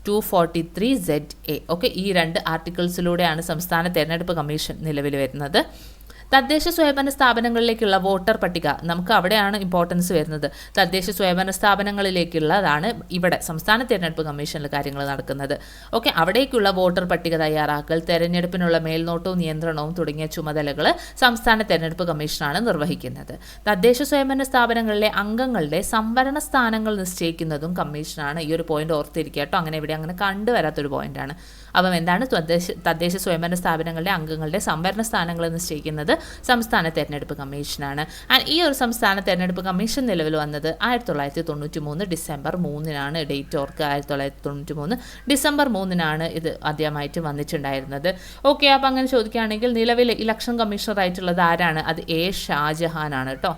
243ZA. ഓക്കെ, ഈ 2 ആർട്ടിക്കിൾസിലൂടെയാണ് സംസ്ഥാന തെരഞ്ഞെടുപ്പ് കമ്മീഷൻ നിലവിൽ വരുന്നത്. തദ്ദേശ സ്വയംഭരണ സ്ഥാപനങ്ങളിലേക്കുള്ള വോട്ടർ പട്ടിക, നമുക്ക് അവിടെയാണ് ഇമ്പോർട്ടൻസ് വരുന്നത്. തദ്ദേശ സ്വയംഭരണ സ്ഥാപനങ്ങളിലേക്കുള്ളതാണ് ഇവിടെ സംസ്ഥാന തെരഞ്ഞെടുപ്പ് കമ്മീഷനിൽ കാര്യങ്ങൾ നടക്കുന്നത്. ഓക്കെ, അവിടേക്കുള്ള വോട്ടർ പട്ടിക തയ്യാറാക്കൽ, തെരഞ്ഞെടുപ്പിനുള്ള മേൽനോട്ടവും നിയന്ത്രണവും തുടങ്ങിയ ചുമതലകൾ സംസ്ഥാന തെരഞ്ഞെടുപ്പ് കമ്മീഷനാണ് നിർവഹിക്കുന്നത്. തദ്ദേശ സ്വയംഭരണ സ്ഥാപനങ്ങളിലെ അംഗങ്ങളുടെ സംവരണ സ്ഥാനങ്ങൾ നിശ്ചയിക്കുന്നതും കമ്മീഷനാണ്. ഈ ഒരു പോയിന്റ് ഓർത്തിരിക്കുക കേട്ടോ, അങ്ങനെ ഇവിടെ അങ്ങനെ കണ്ടുവരാത്തൊരു പോയിന്റാണ്. അപ്പം എന്താണ്? തദ്ദേശ സ്വയംഭരണ സ്ഥാപനങ്ങളിലെ അംഗങ്ങളുടെ സംവരണ സ്ഥാനങ്ങൾ നിശ്ചയിക്കുന്നത് സംസ്ഥാന തെരഞ്ഞെടുപ്പ് കമ്മീഷനാണ്. ആൻഡ് ഈ ഒരു സംസ്ഥാന തെരഞ്ഞെടുപ്പ് കമ്മീഷൻ നിലവിൽ വന്നത് 1993 ഡിസംബർ 3 ഡേറ്റ് ഓർക്ക്. 1993 ഡിസംബർ 3 ഇത് ആദ്യമായിട്ട് വന്നിട്ടുണ്ടായിരുന്നത്. ഓക്കെ, അപ്പം അങ്ങനെ ചോദിക്കുകയാണെങ്കിൽ നിലവിലെ ഇലക്ഷൻ കമ്മീഷണറായിട്ടുള്ളത് ആരാണ്? അത് A. ഷാജഹാനാണ് കേട്ടോ.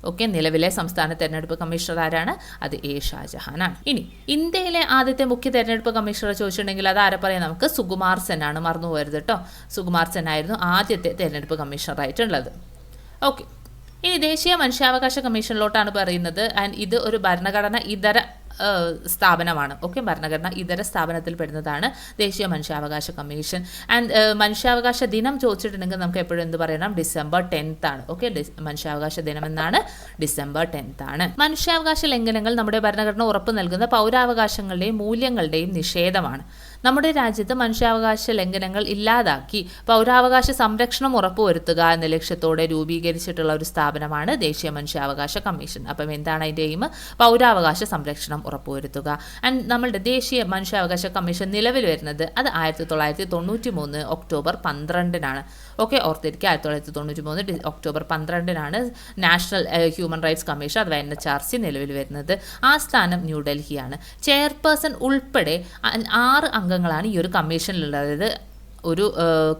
ഓക്കെ, നിലവിലെ സംസ്ഥാന തെരഞ്ഞെടുപ്പ് കമ്മീഷണർ ആരാണ്? അത് A. ഷാജഹാനാണ്. ഇനി ഇന്ത്യയിലെ ആദ്യത്തെ മുഖ്യ തെരഞ്ഞെടുപ്പ് കമ്മീഷണർ ചോദിച്ചിട്ടുണ്ടെങ്കിൽ അത് ആരെ പറയാം? നമുക്ക് സുകുമാർ സെൻ ആണ്, മറന്നു പോകരുത് കേട്ടോ. സുകുമാർ സെൻ ആയിരുന്നു ആദ്യത്തെ തെരഞ്ഞെടുപ്പ് കമ്മീഷണറായിട്ടുള്ളത്. ഓക്കെ, ഇനി ദേശീയ മനുഷ്യാവകാശ കമ്മീഷനിലോട്ടാണ് പറയുന്നത്. ആൻഡ് ഇത് ഒരു ഭരണഘടന ഇതര സ്ഥാപനമാണ്. ഓക്കെ, ഭരണഘടന ഇതര സ്ഥാപനത്തിൽ പെടുന്നതാണ് ദേശീയ മനുഷ്യാവകാശ കമ്മീഷൻ. ആൻഡ് മനുഷ്യാവകാശ ദിനം ചോദിച്ചിട്ടുണ്ടെങ്കിൽ നമുക്ക് എപ്പോഴും എന്ത് പറയണം? ഡിസംബർ 10 ആണ്. ഓക്കെ, മനുഷ്യാവകാശ ദിനം എന്നാണ് ഡിസംബർ 10 ആണ്. മനുഷ്യാവകാശ ലംഘനങ്ങൾ നമ്മുടെ ഭരണഘടന ഉറപ്പു നൽകുന്ന പൗരാവകാശങ്ങളുടെയും മൂല്യങ്ങളുടെയും നിഷേധമാണ്. നമ്മുടെ രാജ്യത്ത് മനുഷ്യാവകാശ ലംഘനങ്ങൾ ഇല്ലാതാക്കി പൗരാവകാശ സംരക്ഷണം ഉറപ്പുവരുത്തുക എന്ന ലക്ഷ്യത്തോടെ രൂപീകരിച്ചിട്ടുള്ള ഒരു സ്ഥാപനമാണ് ദേശീയ മനുഷ്യാവകാശ കമ്മീഷൻ. അപ്പം എന്താണ് അതിൻ്റെ എയിം? പൗരാവകാശ സംരക്ഷണം ഉറപ്പുവരുത്തുക. ആൻഡ് നമ്മളുടെ ദേശീയ മനുഷ്യാവകാശ കമ്മീഷൻ നിലവിൽ വരുന്നത് അത് 1993 ഒക്ടോബർ 12 ഓക്കെ, ഓർത്തിരിക്കുക. 1993 October 12 national human rights commission അഥവാ NHRC നിലവിൽ വരുന്നത്. ആ സ്ഥാനം ന്യൂഡൽഹിയാണ്. ചെയർപേഴ്സൺ ഉൾപ്പെടെ 6 അംഗങ്ങളാണ് ഈ ഒരു കമ്മീഷനിലുള്ളത്. അതായത് ഒരു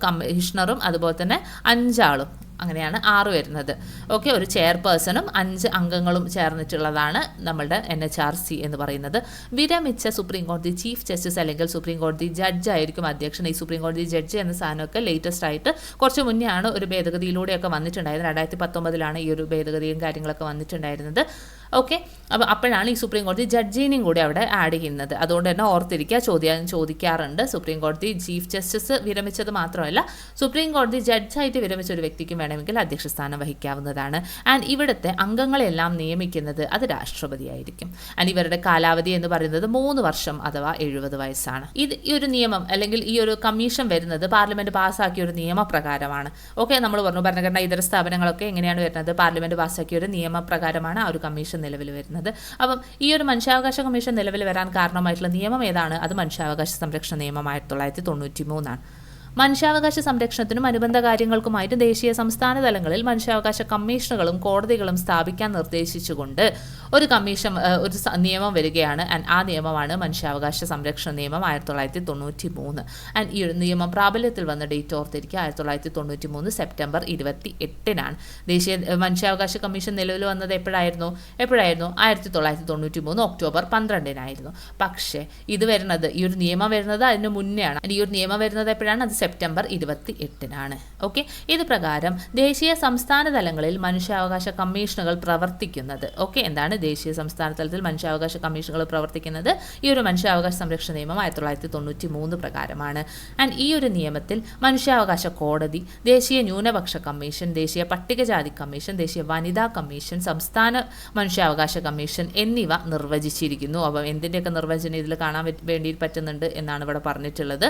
കമ്മീഷണറും അതുപോലെ തന്നെ 5 ആളും, അങ്ങനെയാണ് 6 വരുന്നത്. ഓക്കെ, ഒരു ചെയർപേഴ്സണും 5 അംഗങ്ങളും ചേർന്നിട്ടുള്ളതാണ് നമ്മളുടെ NHRC എന്ന് പറയുന്നത്. വിരമിച്ച സുപ്രീം കോടതി ചീഫ് ജസ്റ്റിസ് അല്ലെങ്കിൽ സുപ്രീം കോടതി ജഡ്ജ് ആയിരിക്കും അധ്യക്ഷൻ. ഈ സുപ്രീം കോടതി ജഡ്ജ് എന്ന സാധനമൊക്കെ ലേറ്റസ്റ്റ് ആയിട്ട് കുറച്ച് മുന്നേ ആണ് ഒരു ഭേദഗതിയിലൂടെയൊക്കെ വന്നിട്ടുണ്ടായത്. 2019 ഈ ഒരു ഭേദഗതിയും കാര്യങ്ങളൊക്കെ വന്നിട്ടുണ്ടായിരുന്നത്. ഓക്കെ, അപ്പോൾ അപ്പോഴാണ് ഈ സുപ്രീം കോടതി ജഡ്ജിനെയും കൂടി അവിടെ ആഡ് ചെയ്യുന്നത്. അതുകൊണ്ട് തന്നെ ഓർത്തിരിക്കുക, ചോദിക്കാറുണ്ട്. സുപ്രീം കോടതി ചീഫ് ജസ്റ്റിസ് വിരമിച്ചത് മാത്രമല്ല, സുപ്രീം കോടതി ജഡ്ജായിട്ട് വിരമിച്ച ഒരു വ്യക്തിക്കും വേണമെങ്കിൽ അധ്യക്ഷ സ്ഥാനം വഹിക്കാവുന്നതാണ്. ആൻഡ് ഇവിടുത്തെ അംഗങ്ങളെല്ലാം നിയമിക്കുന്നത് അത് രാഷ്ട്രപതിയായിരിക്കും. ആൻഡ് ഇവരുടെ കാലാവധി എന്ന് പറയുന്നത് 3 വർഷം അഥവാ 70 വയസ്സാണ്. ഈ ഒരു നിയമം അല്ലെങ്കിൽ ഈ ഒരു കമ്മീഷൻ വരുന്നത് പാർലമെന്റ് പാസ്സാക്കിയ ഒരു നിയമപ്രകാരമാണ്. ഓക്കെ, നമ്മൾ പറഞ്ഞു ഭരണഘടനാ ഇതര സ്ഥാപനങ്ങളൊക്കെ എങ്ങനെയാണ് വരുന്നത്? പാർലമെന്റ് പാസ്സാക്കിയ ഒരു നിയമപ്രകാരമാണ് ആ ഒരു കമ്മീഷൻ നിലവിൽ വരുന്നത്. അപ്പം ഈ ഒരു മനുഷ്യാവകാശ കമ്മീഷൻ നിലവിൽ വരാൻ കാരണമായിട്ടുള്ള നിയമം ഏതാണ്? അത് മനുഷ്യാവകാശ സംരക്ഷണ നിയമം 1993 മനുഷ്യാവകാശ സംരക്ഷണത്തിനും അനുബന്ധ കാര്യങ്ങൾക്കുമായിട്ട് ദേശീയ സംസ്ഥാന തലങ്ങളിൽ മനുഷ്യാവകാശ കമ്മീഷനുകളും കോടതികളും സ്ഥാപിക്കാൻ നിർദ്ദേശിച്ചുകൊണ്ട് ഒരു നിയമം വരികയാണ്. ആൻഡ് ആ നിയമമാണ് മനുഷ്യാവകാശ സംരക്ഷണ നിയമം 1993. ആൻഡ് ഈ ഒരു നിയമം പ്രാബല്യത്തിൽ വന്ന ഡേറ്റ് ഓർത്തിരിക്കുക, 1993 സെപ്റ്റംബർ 28-നാണ്. ദേശീയ മനുഷ്യാവകാശ കമ്മീഷൻ നിലവിൽ വന്നത് എപ്പോഴായിരുന്നു? 1993 ഒക്ടോബർ 12-നായിരുന്നു. പക്ഷേ ഇത് വരുന്നത്, ഈ ഒരു നിയമം വരുന്നത് അതിന് മുന്നെയാണ്. ഈ ഒരു നിയമം വരുന്നത് എപ്പോഴാണ്? അത് സെപ്റ്റംബർ 28-നാണ്. ഓക്കെ, ഇത് പ്രകാരം ദേശീയ സംസ്ഥാന തലങ്ങളിൽ മനുഷ്യാവകാശ കമ്മീഷനുകൾ പ്രവർത്തിക്കുന്നത്. ഓക്കെ, എന്താണ് ദേശീയ സംസ്ഥാന തലത്തിൽ മനുഷ്യാവകാശ കമ്മീഷനുകൾ പ്രവർത്തിക്കുന്നത്? ഈ ഒരു മനുഷ്യാവകാശ സംരക്ഷണ നിയമം 1993 പ്രകാരമാണ്. ആൻഡ് ഈ ഒരു നിയമത്തിൽ മനുഷ്യാവകാശ കോടതി, ദേശീയ ന്യൂനപക്ഷ കമ്മീഷൻ, ദേശീയ പട്ടികജാതി കമ്മീഷൻ, ദേശീയ വനിതാ കമ്മീഷൻ, സംസ്ഥാന മനുഷ്യാവകാശ കമ്മീഷൻ എന്നിവ നിർവചിച്ചിരിക്കുന്നു. അപ്പം എന്തിൻ്റെയൊക്കെ നിർവചനം ഇതിൽ കാണാൻ വേണ്ടി പറ്റുന്നുണ്ട് എന്നാണ് ഇവിടെ പറഞ്ഞിട്ടുള്ളത്.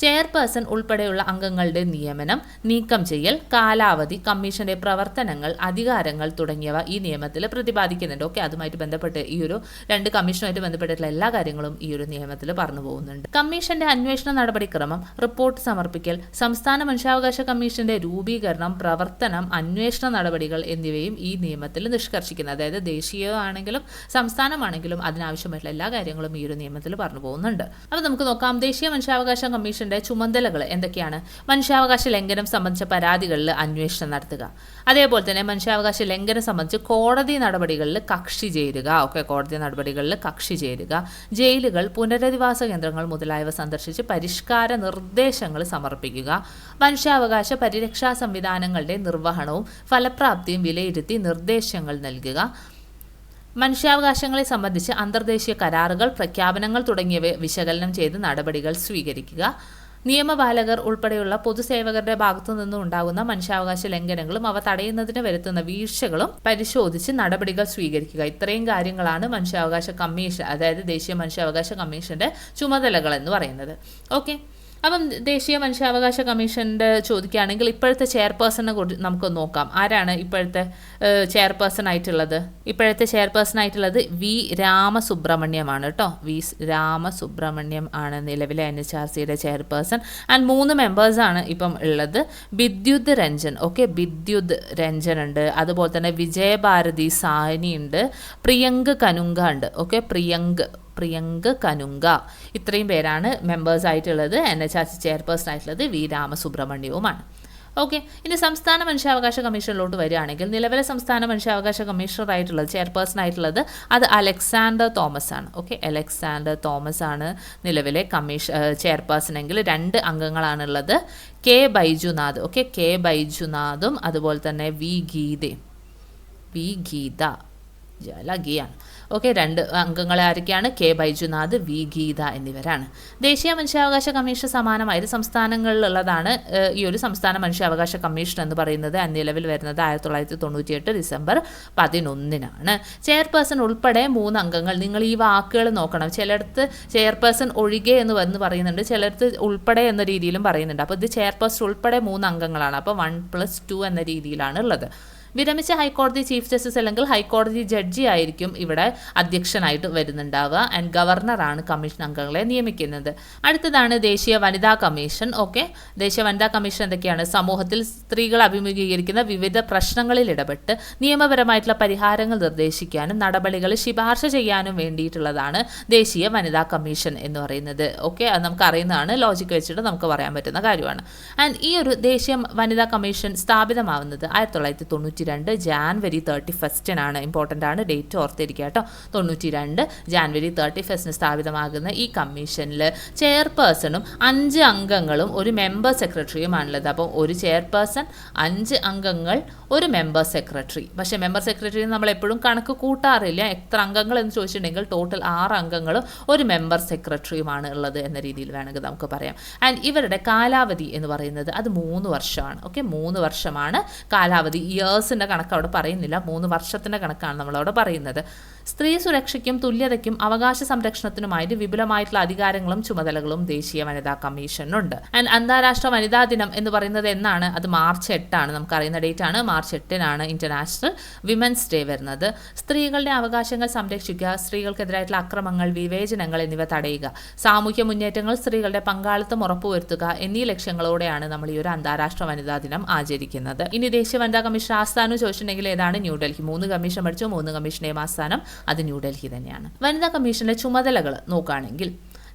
ചെയർപേഴ്സൺ ഉൾപ്പെടെയുള്ള അംഗങ്ങളുടെ നിയമനം, നീക്കം ചെയ്യൽ, കാലാവധി, കമ്മീഷന്റെ പ്രവർത്തനങ്ങൾ, അധികാരങ്ങൾ തുടങ്ങിയവ ഈ നിയമത്തിൽ പ്രതിപാദിക്കുന്നുണ്ട്. ഓക്കെ, അതുമായിട്ട് ബന്ധപ്പെട്ട് ഈ ഒരു 2 കമ്മീഷനുമായിട്ട് ബന്ധപ്പെട്ടിട്ടുള്ള എല്ലാ കാര്യങ്ങളും ഈ ഒരു നിയമത്തിൽ പറഞ്ഞു പോകുന്നുണ്ട്. കമ്മീഷന്റെ അന്വേഷണ നടപടിക്രമം, റിപ്പോർട്ട് സമർപ്പിക്കൽ, സംസ്ഥാന മനുഷ്യാവകാശ കമ്മീഷന്റെ രൂപീകരണം, പ്രവർത്തനം, അന്വേഷണ നടപടികൾ എന്നിവയും ഈ നിയമത്തിൽ നിഷ്കർഷിക്കുന്നത്. അതായത് ദേശീയമാണെങ്കിലും സംസ്ഥാനമാണെങ്കിലും അതിനാവശ്യമായിട്ടുള്ള എല്ലാ കാര്യങ്ങളും ഈ ഒരു നിയമത്തിൽ പറഞ്ഞു പോകുന്നുണ്ട്. അപ്പോൾ നമുക്ക് നോക്കാം, ദേശീയ മനുഷ്യാവകാശ കമ്മീഷൻ ചുമതലകൾ എന്തൊക്കെയാണ്? മനുഷ്യാവകാശ ലംഘനം സംബന്ധിച്ച പരാതികളിൽ അന്വേഷണം നടത്തുക. അതേപോലെ തന്നെ മനുഷ്യാവകാശ ലംഘനം സംബന്ധിച്ച് കോടതി നടപടികളിൽ കക്ഷി ചേരുക. ഓക്കെ, കോടതി നടപടികളിൽ കക്ഷി ചേരുക. ജയിലുകൾ, പുനരധിവാസ കേന്ദ്രങ്ങൾ മുതലായവ സന്ദർശിച്ച് പരിഷ്കാര നിർദ്ദേശങ്ങൾ സമർപ്പിക്കുക. മനുഷ്യാവകാശ പരിരക്ഷാ സംവിധാനങ്ങളുടെ നിർവഹണവും ഫലപ്രാപ്തിയും വിലയിരുത്തി നിർദ്ദേശങ്ങൾ നൽകുക. മനുഷ്യാവകാശങ്ങളെ സംബന്ധിച്ച് അന്തർദേശീയ കരാറുകൾ, പ്രഖ്യാപനങ്ങൾ തുടങ്ങിയവ വിശകലനം ചെയ്ത് നടപടികൾ സ്വീകരിക്കുക. നിയമപാലകർ ഉൾപ്പെടെയുള്ള പൊതുസേവകരുടെ ഭാഗത്തു നിന്നും ഉണ്ടാകുന്ന മനുഷ്യാവകാശ ലംഘനങ്ങളും അവ തടയുന്നതിന് വരുത്തുന്ന വീഴ്ചകളും പരിശോധിച്ച് നടപടികൾ സ്വീകരിക്കുക. ഇത്രയും കാര്യങ്ങളാണ് മനുഷ്യാവകാശ കമ്മീഷൻ, അതായത് ദേശീയ മനുഷ്യാവകാശ കമ്മീഷന്റെ ചുമതലകൾ എന്ന് പറയുന്നത്. ഓക്കെ, അപ്പം ദേശീയ മനുഷ്യാവകാശ കമ്മീഷൻ്റെ ചോദിക്കുകയാണെങ്കിൽ ഇപ്പോഴത്തെ ചെയർപേഴ്സണെ കുറിച്ച് നമുക്ക് നോക്കാം. ആരാണ് ഇപ്പോഴത്തെ ചെയർപേഴ്സൺ ആയിട്ടുള്ളത്? ഇപ്പോഴത്തെ ചെയർപേഴ്സൺ ആയിട്ടുള്ളത് വി രാമസുബ്രഹ്മണ്യമാണ് കേട്ടോ. വി രാമസുബ്രഹ്മണ്യം ആണ് നിലവിലെ NHRCയുടെ ചെയർപേഴ്സൺ. ആൻഡ് 3 മെമ്പേഴ്സാണ് ഇപ്പം ഉള്ളത്. ബിദ്യുത് രഞ്ജൻ, ഓക്കെ, ബിദ്യുത് രഞ്ജൻ ഉണ്ട്. അതുപോലെ തന്നെ വിജയഭാരതി സാഹ്നി ഉണ്ട്. പ്രിയങ്ക് കനുങ്ക ഉണ്ട്. ഓക്കെ, പ്രിയങ്ക് കനുങ്ക. ഇത്രയും പേരാണ് മെമ്പേഴ്സ് ആയിട്ടുള്ളത്. NHRC ചെയർപേഴ്സൺ ആയിട്ടുള്ളത് വി രാമസുബ്രഹ്മണ്യവുമാണ്. ഓക്കെ, ഇനി സംസ്ഥാന മനുഷ്യാവകാശ കമ്മീഷനിലോട്ട് വരികയാണെങ്കിൽ നിലവിലെ സംസ്ഥാന മനുഷ്യാവകാശ കമ്മീഷണർ ആയിട്ടുള്ളത്, ചെയർപേഴ്സൺ ആയിട്ടുള്ളത് അത് അലക്സാണ്ടർ തോമസ് ആണ്. ഓക്കെ, അലക്സാണ്ടർ തോമസ് ആണ് നിലവിലെ ചെയർപേഴ്സൺ എങ്കിൽ 2 അംഗങ്ങളാണുള്ളത്. കെ ബൈജുനാഥ്, ഓക്കെ, കെ ബൈജുനാഥും അതുപോലെ തന്നെ വി ഗീത ജലഗിയാണ്. ഓക്കെ, 2 അംഗങ്ങളെ ആരൊക്കെയാണ്? കെ ബൈജുനാഥ്, വി ഗീത എന്നിവരാണ്. ദേശീയ മനുഷ്യാവകാശ കമ്മീഷൻ സമാനമായത് സംസ്ഥാനങ്ങളിലുള്ളതാണ് ഈ ഒരു സംസ്ഥാന മനുഷ്യാവകാശ കമ്മീഷൻ എന്ന് പറയുന്നത്. നിലവിൽ വരുന്നത് 1998 ഡിസംബർ 11-നാണ്. ചെയർപേഴ്സൺ ഉൾപ്പെടെ 3 അംഗങ്ങൾ. നിങ്ങൾ ഈ വാക്കുകൾ നോക്കണം. ചിലയിടത്ത് ചെയർപേഴ്സൺ ഒഴികെ എന്ന് പറയുന്നുണ്ട്, ചിലയിടത്ത് ഉൾപ്പെടെ എന്ന രീതിയിലും പറയുന്നുണ്ട്. അപ്പോൾ ഇത് ചെയർപേഴ്സൺ ഉൾപ്പെടെ 3 അംഗങ്ങളാണ്. അപ്പോൾ 1+2 എന്ന രീതിയിലാണ് ഉള്ളത്. വിരമിച്ച ഹൈക്കോടതി ചീഫ് ജസ്റ്റിസ് അല്ലെങ്കിൽ ഹൈക്കോടതി ജഡ്ജി ആയിരിക്കും ഇവിടെ അധ്യക്ഷനായിട്ട് വരുന്നുണ്ടാവുക. ആൻഡ് ഗവർണറാണ് കമ്മീഷൻ അംഗങ്ങളെ നിയമിക്കുന്നത്. അടുത്തതാണ് ദേശീയ വനിതാ കമ്മീഷൻ. ഓക്കെ, ദേശീയ വനിതാ കമ്മീഷൻ എന്തൊക്കെയാണ്? സമൂഹത്തിൽ സ്ത്രീകൾ അഭിമുഖീകരിക്കുന്ന വിവിധ പ്രശ്നങ്ങളിൽ ഇടപെട്ട് നിയമപരമായിട്ടുള്ള പരിഹാരങ്ങൾ നിർദ്ദേശിക്കാനും നടപടികൾ ശുപാർശ ചെയ്യാനും വേണ്ടിയിട്ടുള്ളതാണ് ദേശീയ വനിതാ കമ്മീഷൻ എന്ന് പറയുന്നത്. ഓക്കെ, അത് നമുക്ക് അറിയുന്നതാണ്, ലോജിക്ക് വെച്ചിട്ട് നമുക്ക് പറയാൻ പറ്റുന്ന കാര്യമാണ്. ആൻഡ് ഈ ഒരു ദേശീയ വനിതാ കമ്മീഷൻ സ്ഥാപിതമാവുന്നത് 1992 ജാനുവരി 31-നാണ്. ഇമ്പോർട്ടൻ്റ് ആണ്, ഡേറ്റ് ഓർത്തിരിക്കുക കേട്ടോ. 92 ജാനുവരി 31 സ്ഥാപിതമാകുന്ന ഈ കമ്മീഷനിൽ ചെയർപേഴ്സണും 5 അംഗങ്ങളും ഒരു മെമ്പർ സെക്രട്ടറിയുമാണുള്ളത്. അപ്പോൾ ഒരു ചെയർപേഴ്സൺ, 5 അംഗങ്ങൾ, ഒരു മെമ്പർ സെക്രട്ടറി. പക്ഷേ മെമ്പർ സെക്രട്ടറി നമ്മൾ എപ്പോഴും കണക്ക് കൂട്ടാറില്ല. എത്ര അംഗങ്ങൾ എന്ന് ചോദിച്ചിട്ടുണ്ടെങ്കിൽ ടോട്ടൽ 6 അംഗങ്ങളും ഒരു മെമ്പർ സെക്രട്ടറിയുമാണ് ഉള്ളത് എന്ന രീതിയിൽ വേണമെങ്കിൽ നമുക്ക് പറയാം. ആൻഡ് ഇവരുടെ കാലാവധി എന്ന് പറയുന്നത് അത് 3 വർഷമാണ്. ഓക്കെ, 3 വർഷമാണ് കാലാവധി. ഇയേഴ്സിൻ്റെ കണക്ക് അവിടെ പറയുന്നില്ല, 3 വർഷത്തിൻ്റെ കണക്കാണ് നമ്മളവിടെ പറയുന്നത്. സ്ത്രീ സുരക്ഷയ്ക്കും തുല്യതയ്ക്കും അവകാശ സംരക്ഷണത്തിനുമായിട്ട് വിപുലമായിട്ടുള്ള അധികാരങ്ങളും ചുമതലകളും ദേശീയ വനിതാ കമ്മീഷനുണ്ട്. ആൻഡ് അന്താരാഷ്ട്ര വനിതാ ദിനം എന്ന് പറയുന്നത് എന്നാണ്? അത് മാർച്ച് 8 നമുക്കറിയുന്ന ഡേറ്റ് ആണ്. മാർച്ച് 8 ഇന്റർനാഷണൽ വിമൻസ് ഡേ വരുന്നത്. സ്ത്രീകളുടെ അവകാശങ്ങൾ സംരക്ഷിക്കുക, സ്ത്രീകൾക്കെതിരായിട്ടുള്ള അക്രമങ്ങൾ, വിവേചനങ്ങൾ എന്നിവ തടയുക, സാമൂഹ്യ മുന്നേറ്റങ്ങൾ, സ്ത്രീകളുടെ പങ്കാളിത്തം ഉറപ്പുവരുത്തുക എന്നീ ലക്ഷ്യങ്ങളോടെയാണ് നമ്മൾ ഈ ഒരു അന്താരാഷ്ട്ര വനിതാ ദിനം ആചരിക്കുന്നത്. ഇനി ദേശീയ വനിതാ കമ്മീഷൻ ആസ്ഥാനം ചോദിച്ചിട്ടുണ്ടെങ്കിൽ ഏതാണ്? ന്യൂഡൽഹി. 3 കമ്മീഷൻ പഠിച്ചു. 3 കമ്മീഷന്റെയും ആസ്ഥാനം അത് ന്യൂഡൽഹി തന്നെയാണ്. വനിതാ കമ്മീഷന്റെ ചുമതലകൾ നോക്കുകയാണെങ്കിൽ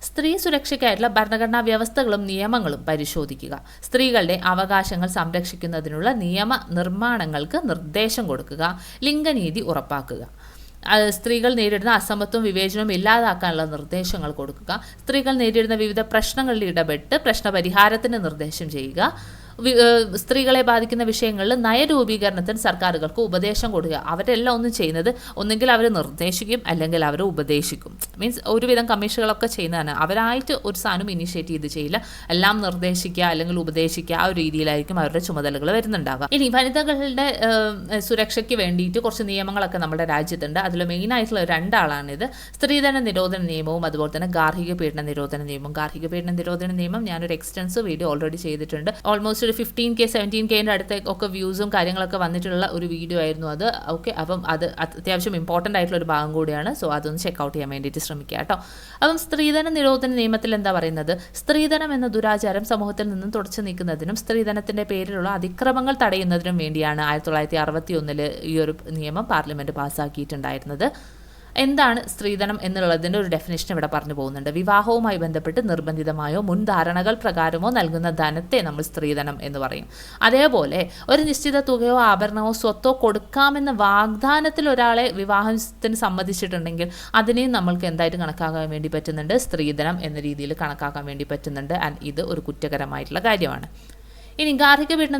സ്ത്രീ സുരക്ഷയ്ക്കായിട്ടുള്ള ഭരണഘടനാ വ്യവസ്ഥകളും നിയമങ്ങളും പരിശോധിക്കുക, സ്ത്രീകളുടെ അവകാശങ്ങൾ സംരക്ഷിക്കുന്നതിനുള്ള നിയമ നിർമ്മാണങ്ങൾക്ക് നിർദ്ദേശം കൊടുക്കുക, ലിംഗനീതി ഉറപ്പാക്കുക, സ്ത്രീകൾ നേരിടുന്ന അസമത്വം വിവേചനവും ഇല്ലാതാക്കാനുള്ള നിർദ്ദേശങ്ങൾ കൊടുക്കുക, സ്ത്രീകൾ നേരിടുന്ന വിവിധ പ്രശ്നങ്ങളിൽ ഇടപെട്ട് പ്രശ്നപരിഹാരത്തിന് നിർദ്ദേശം ചെയ്യുക, സ്ത്രീകളെ ബാധിക്കുന്ന വിഷയങ്ങളിൽ നയരൂപീകരണത്തിന് സർക്കാരുകൾക്ക് ഉപദേശം കൊടുക്കുക. അവരെല്ലാം ഒന്നും ചെയ്യുന്നത് ഒന്നെങ്കിൽ അവർ നിർദ്ദേശിക്കും അല്ലെങ്കിൽ അവർ ഉപദേശിക്കും. മീൻസ് ഒരുവിധം കമ്മീഷനുകളൊക്കെ ചെയ്യുന്നതാണ്. അവരായിട്ട് ഒരു സാധനം ഇനിഷ്യേറ്റ് ചെയ്ത് ചെയ്യില്ല, എല്ലാം നിർദ്ദേശിക്കുക അല്ലെങ്കിൽ ഉപദേശിക്കുക, ആ ഒരു രീതിയിലായിരിക്കും അവരുടെ ചുമതലകൾ വരുന്നുണ്ടാവുക. ഇനി വനിതകളുടെ സുരക്ഷയ്ക്ക് വേണ്ടിയിട്ട് കുറച്ച് നിയമങ്ങളൊക്കെ നമ്മുടെ രാജ്യത്തുണ്ട്. അതിൽ മെയിനായിട്ടുള്ള 2 ആളാണിത്. സ്ത്രീധന നിരോധന നിയമവും അതുപോലെ തന്നെ ഗാർഹിക പീഡന നിരോധന നിയമം. ഗാർഹിക പീഡന നിരോധന നിയമം ഞാനൊരു എക്സ്റ്റൻസീവ് വീഡിയോ ഓൾറെഡി ചെയ്തിട്ടുണ്ട്. ഓൾമോസ്റ്റ് ഒരു 15K 17Kൻ്റെ അടുത്തൊക്കെ വ്യൂസും കാര്യങ്ങളൊക്കെ വന്നിട്ടുള്ള ഒരു വീഡിയോ ആയിരുന്നു അത്. ഓക്കെ, അപ്പം അത് അത്യാവശ്യം ഇമ്പോർട്ടൻ്റ് ആയിട്ടുള്ള ഒരു ഭാഗം കൂടിയാണ്. സോ അതൊന്ന് ചെക്കൗട്ട് ചെയ്യാൻ വേണ്ടിയിട്ട് ശ്രമിക്കുക കേട്ടോ. അപ്പം സ്ത്രീധന നിരോധന നിയമത്തിൽ എന്താ പറയുന്നത്? സ്ത്രീധനം എന്ന ദുരാചാരം സമൂഹത്തിൽ നിന്നും തുടച്ചു നീക്കുന്നതിനും സ്ത്രീധനത്തിൻ്റെ പേരിലുള്ള അതിക്രമങ്ങൾ തടയുന്നതിനും വേണ്ടിയാണ് 1961 ഈ ഒരു നിയമം പാർലമെൻറ്റ് പാസ്സാക്കിയിട്ടുണ്ടായിരുന്നത്. എന്താണ് സ്ത്രീധനം എന്നുള്ളതിൻ്റെ ഒരു ഡെഫിനേഷൻ ഇവിടെ പറഞ്ഞു പോകുന്നുണ്ട്. വിവാഹവുമായി ബന്ധപ്പെട്ട് നിർബന്ധിതമായോ മുൻധാരണകൾ പ്രകാരമോ നൽകുന്ന ധനത്തെ നമ്മൾ സ്ത്രീധനം എന്ന് പറയും. അതേപോലെ ഒരു നിശ്ചിത തുകയോ ആഭരണമോ സ്വത്തോ കൊടുക്കാമെന്ന വാഗ്ദാനത്തിൽ ഒരാളെ വിവാഹത്തിന് സമ്മതിച്ചിട്ടുണ്ടെങ്കിൽ അതിനെയും നമ്മൾക്ക് എന്തായിട്ട് കണക്കാക്കാൻ വേണ്ടി പറ്റുന്നുണ്ട്? സ്ത്രീധനം എന്ന രീതിയിൽ കണക്കാക്കാൻ വേണ്ടി പറ്റുന്നുണ്ട്. ആൻഡ് ഇത് ഒരു കുറ്റകരമായിട്ടുള്ള കാര്യമാണ്. ഇനി ഗാർഹിക പീഡന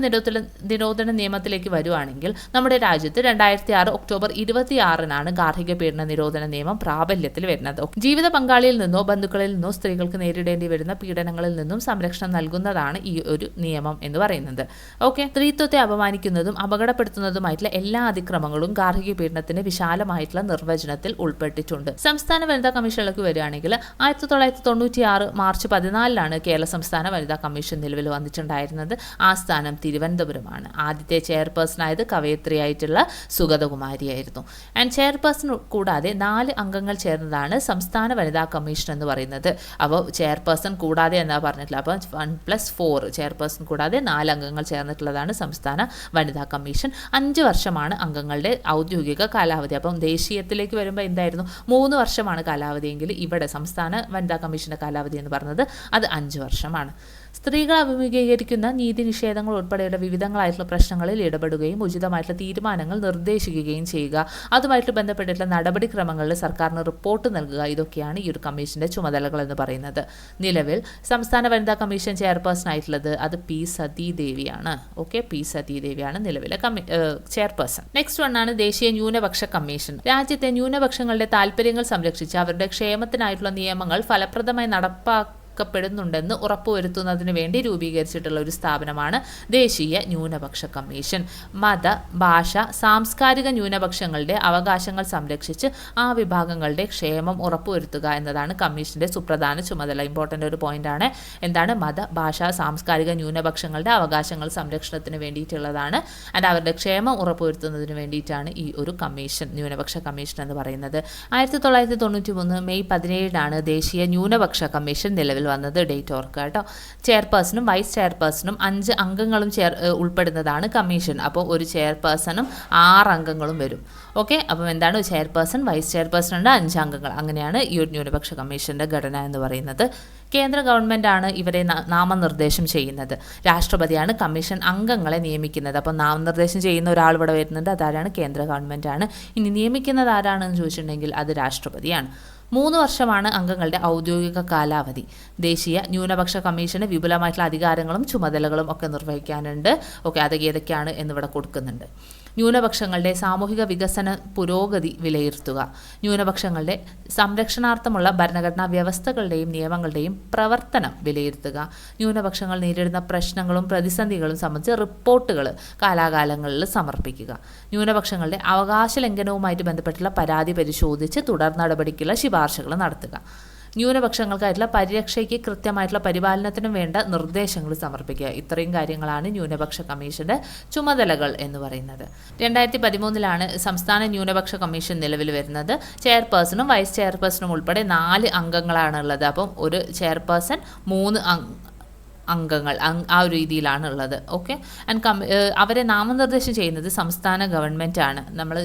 നിരോധന നിയമത്തിലേക്ക് വരുവാണെങ്കിൽ നമ്മുടെ രാജ്യത്ത് 2006 ഒക്ടോബർ 26 ഗാർഹിക പീഡന നിരോധന നിയമം പ്രാബല്യത്തിൽ വരുന്നത്. ജീവിത പങ്കാളിയിൽ നിന്നോ ബന്ധുക്കളിൽ നിന്നോ സ്ത്രീകൾക്ക് നേരിടേണ്ടി വരുന്ന പീഡനങ്ങളിൽ നിന്നും സംരക്ഷണം നൽകുന്നതാണ് ഈ ഒരു നിയമം എന്ന് പറയുന്നത്. ഓക്കെ, സ്ത്രീത്വത്തെ അപമാനിക്കുന്നതും അപകടപ്പെടുത്തുന്നതുമായിട്ടുള്ള എല്ലാ അതിക്രമങ്ങളും ഗാർഹിക പീഡനത്തിന്റെ വിശാലമായിട്ടുള്ള നിർവചനത്തിൽ ഉൾപ്പെട്ടിട്ടുണ്ട്. സംസ്ഥാന വനിതാ കമ്മീഷനിലേക്ക് വരികയാണെങ്കിൽ 1996 മാർച്ച് 14 കേരള സംസ്ഥാന വനിതാ കമ്മീഷൻ നിലവിൽ വന്നിട്ടുണ്ടായിരുന്നത്. ആസ്ഥാനം തിരുവനന്തപുരമാണ്. ആദ്യത്തെ ചെയർപേഴ്സൺ ആയത് കവയത്രിയായിട്ടുള്ള സുഗതകുമാരിയായിരുന്നു. ആൻഡ് ചെയർപേഴ്സൺ കൂടാതെ 4 അംഗങ്ങൾ ചേർന്നതാണ് സംസ്ഥാന വനിതാ കമ്മീഷൻ എന്ന് പറയുന്നത്. അപ്പോൾ ചെയർപേഴ്സൺ കൂടാതെ എന്നാ പറഞ്ഞിട്ടില്ല. അപ്പോൾ 1+4 ചെയർപേഴ്സൺ കൂടാതെ 4 അംഗങ്ങൾ ചേർന്നിട്ടുള്ളതാണ് സംസ്ഥാന വനിതാ കമ്മീഷൻ. 5 വർഷമാണ് അംഗങ്ങളുടെ ഔദ്യോഗിക കാലാവധി. അപ്പം ദേശീയത്തിലേക്ക് വരുമ്പോൾ എന്തായിരുന്നു? 3 വർഷമാണ് കാലാവധിയെങ്കിൽ ഇവിടെ സംസ്ഥാന വനിതാ കമ്മീഷന്റെ കാലാവധി എന്ന് പറഞ്ഞത് അത് 5 വർഷമാണ്. സ്ത്രീകൾ അഭിമുഖീകരിക്കുന്ന നീതി നിഷേധങ്ങൾ ഉൾപ്പെടെയുള്ള വിവിധങ്ങളായിട്ടുള്ള പ്രശ്നങ്ങളിൽ ഇടപെടുകയും ഉചിതമായിട്ടുള്ള തീരുമാനങ്ങൾ നിർദ്ദേശിക്കുകയും ചെയ്യുക, അതുമായിട്ട് ബന്ധപ്പെട്ടിട്ടുള്ള നടപടിക്രമങ്ങളിൽ സർക്കാരിന് റിപ്പോർട്ട് നൽകുക, ഇതൊക്കെയാണ് ഈ ഒരു കമ്മീഷന്റെ ചുമതലകൾ എന്ന് പറയുന്നത്. നിലവിൽ സംസ്ഥാന വനിതാ കമ്മീഷൻ ചെയർപേഴ്സൺ ആയിട്ടുള്ളത് അത് പി സതീദേവിയാണ്. ഓക്കെ, പി സതീദേവിയാണ് നിലവിലെ ചെയർപേഴ്സൺ. നെക്സ്റ്റ് വണ്ണാണ് ദേശീയ ന്യൂനപക്ഷ കമ്മീഷൻ. രാജ്യത്തെ ന്യൂനപക്ഷങ്ങളുടെ താല്പര്യങ്ങൾ സംരക്ഷിച്ച് അവരുടെ ക്ഷേമത്തിനായിട്ടുള്ള നിയമങ്ങൾ ഫലപ്രദമായി പ്പെടുന്നുണ്ടെന്ന് ഉറപ്പുവരുത്തുന്നതിന് വേണ്ടി രൂപീകരിച്ചിട്ടുള്ള ഒരു സ്ഥാപനമാണ് ദേശീയ ന്യൂനപക്ഷ കമ്മീഷൻ. മത, ഭാഷ, സാംസ്കാരിക ന്യൂനപക്ഷങ്ങളുടെ അവകാശങ്ങൾ സംരക്ഷിച്ച് ആ വിഭാഗങ്ങളുടെ ക്ഷേമം ഉറപ്പുവരുത്തുക എന്നതാണ് കമ്മീഷന്റെ സുപ്രധാന ചുമതല. ഇമ്പോർട്ടൻ്റ് ഒരു പോയിന്റാണ്. എന്താണ്? മത, ഭാഷ, സാംസ്കാരിക ന്യൂനപക്ഷങ്ങളുടെ അവകാശങ്ങൾ സംരക്ഷണത്തിന് വേണ്ടിയിട്ടുള്ളതാണ്. ആൻഡ് അവരുടെ ക്ഷേമം ഉറപ്പുവരുത്തുന്നതിന് വേണ്ടിയിട്ടാണ് ഈ ഒരു കമ്മീഷൻ, ന്യൂനപക്ഷ കമ്മീഷൻ എന്ന് പറയുന്നത്. 1993 മെയ് 17 ദേശീയ ന്യൂനപക്ഷ കമ്മീഷൻ നിലവിൽ വന്നത്. ഡേറ്റ് ഓർക്കുക കേട്ടോ. ചെയർപേഴ്സണും വൈസ് ചെയർപേഴ്സണും 5 അംഗങ്ങളും ഉൾപ്പെടുന്നതാണ് കമ്മീഷൻ. അപ്പോൾ ഒരു ചെയർപേഴ്സണും 6 അംഗങ്ങളും വരും. ഓക്കെ, അപ്പം എന്താണ്? ചെയർപേഴ്സൺ, വൈസ് ചെയർപേഴ്സൺ ഉണ്ട്, 5 അംഗങ്ങൾ. അങ്ങനെയാണ് ഈ ഒരു ന്യൂനപക്ഷ കമ്മീഷന്റെ ഘടന എന്ന് പറയുന്നത്. കേന്ദ്ര ഗവൺമെൻറ്റാണ് ഇവരെ നാമനിർദ്ദേശം ചെയ്യുന്നത്. രാഷ്ട്രപതിയാണ് കമ്മീഷൻ അംഗങ്ങളെ നിയമിക്കുന്നത്. അപ്പം നാമനിർദ്ദേശം ചെയ്യുന്ന ഒരാൾ ഇവിടെ വരുന്നുണ്ട്, അതാരാണ്? കേന്ദ്ര ഗവൺമെൻറ്റാണ്. ഇനി നിയമിക്കുന്നത് ആരാണെന്ന് ചോദിച്ചിട്ടുണ്ടെങ്കിൽ അത് രാഷ്ട്രപതിയാണ്. 3 വർഷമാണ് അംഗങ്ങളുടെ ഔദ്യോഗിക കാലാവധി. ദേശീയ ന്യൂനപക്ഷ കമ്മീഷന് വിപുലമായിട്ടുള്ള അധികാരങ്ങളും ചുമതലകളും ഒക്കെ നിർവഹിക്കാനുണ്ട്. ഓക്കെ, അത് ഏതൊക്കെയാണ് എന്നിവിടെ കൊടുക്കുന്നുണ്ട്. ന്യൂനപക്ഷങ്ങളുടെ സാമൂഹിക വികസന പുരോഗതി വിലയിരുത്തുക. ന്യൂനപക്ഷങ്ങളുടെ സംരക്ഷണാർത്ഥമുള്ള ഭരണഘടനാ വ്യവസ്ഥകളുടെയും നിയമങ്ങളുടെയും പ്രവർത്തനം വിലയിരുത്തുക. ന്യൂനപക്ഷങ്ങൾ നേരിടുന്ന പ്രശ്നങ്ങളും പ്രതിസന്ധികളും സംബന്ധിച്ച് റിപ്പോർട്ടുകൾ കാലാകാലങ്ങളിൽ സമർപ്പിക്കുക. ന്യൂനപക്ഷങ്ങളുടെ അവകാശ ലംഘനവുമായിട്ട് ബന്ധപ്പെട്ടുള്ള പരാതി പരിശോധിച്ച് തുടർ നടപടിക്കുള്ള ശുപാർശകൾ നടത്തുക. ന്യൂനപക്ഷങ്ങൾക്കായിട്ടുള്ള പരിരക്ഷയ്ക്ക് കൃത്യമായിട്ടുള്ള പരിപാലനത്തിനും വേണ്ട നിർദ്ദേശങ്ങൾ സമർപ്പിക്കുക. ഇത്രയും കാര്യങ്ങളാണ് ന്യൂനപക്ഷ കമ്മീഷന്റെ ചുമതലകൾ എന്ന് പറയുന്നത്. 2013 സംസ്ഥാന ന്യൂനപക്ഷ കമ്മീഷൻ നിലവിൽ വരുന്നത്. ചെയർപേഴ്സണും വൈസ് ചെയർപേഴ്സണും ഉൾപ്പെടെ 4 അംഗങ്ങളാണ് ഉള്ളത്. അപ്പം ഒരു ചെയർപേഴ്സൺ 3 അംഗങ്ങൾ ആ ഒരു രീതിയിലാണ് ഉള്ളത്. ഓക്കെ. ആൻഡ് അവരെ നാമനിർദ്ദേശം ചെയ്യുന്നത് സംസ്ഥാന ഗവൺമെൻറ് ആണ്. നമ്മൾ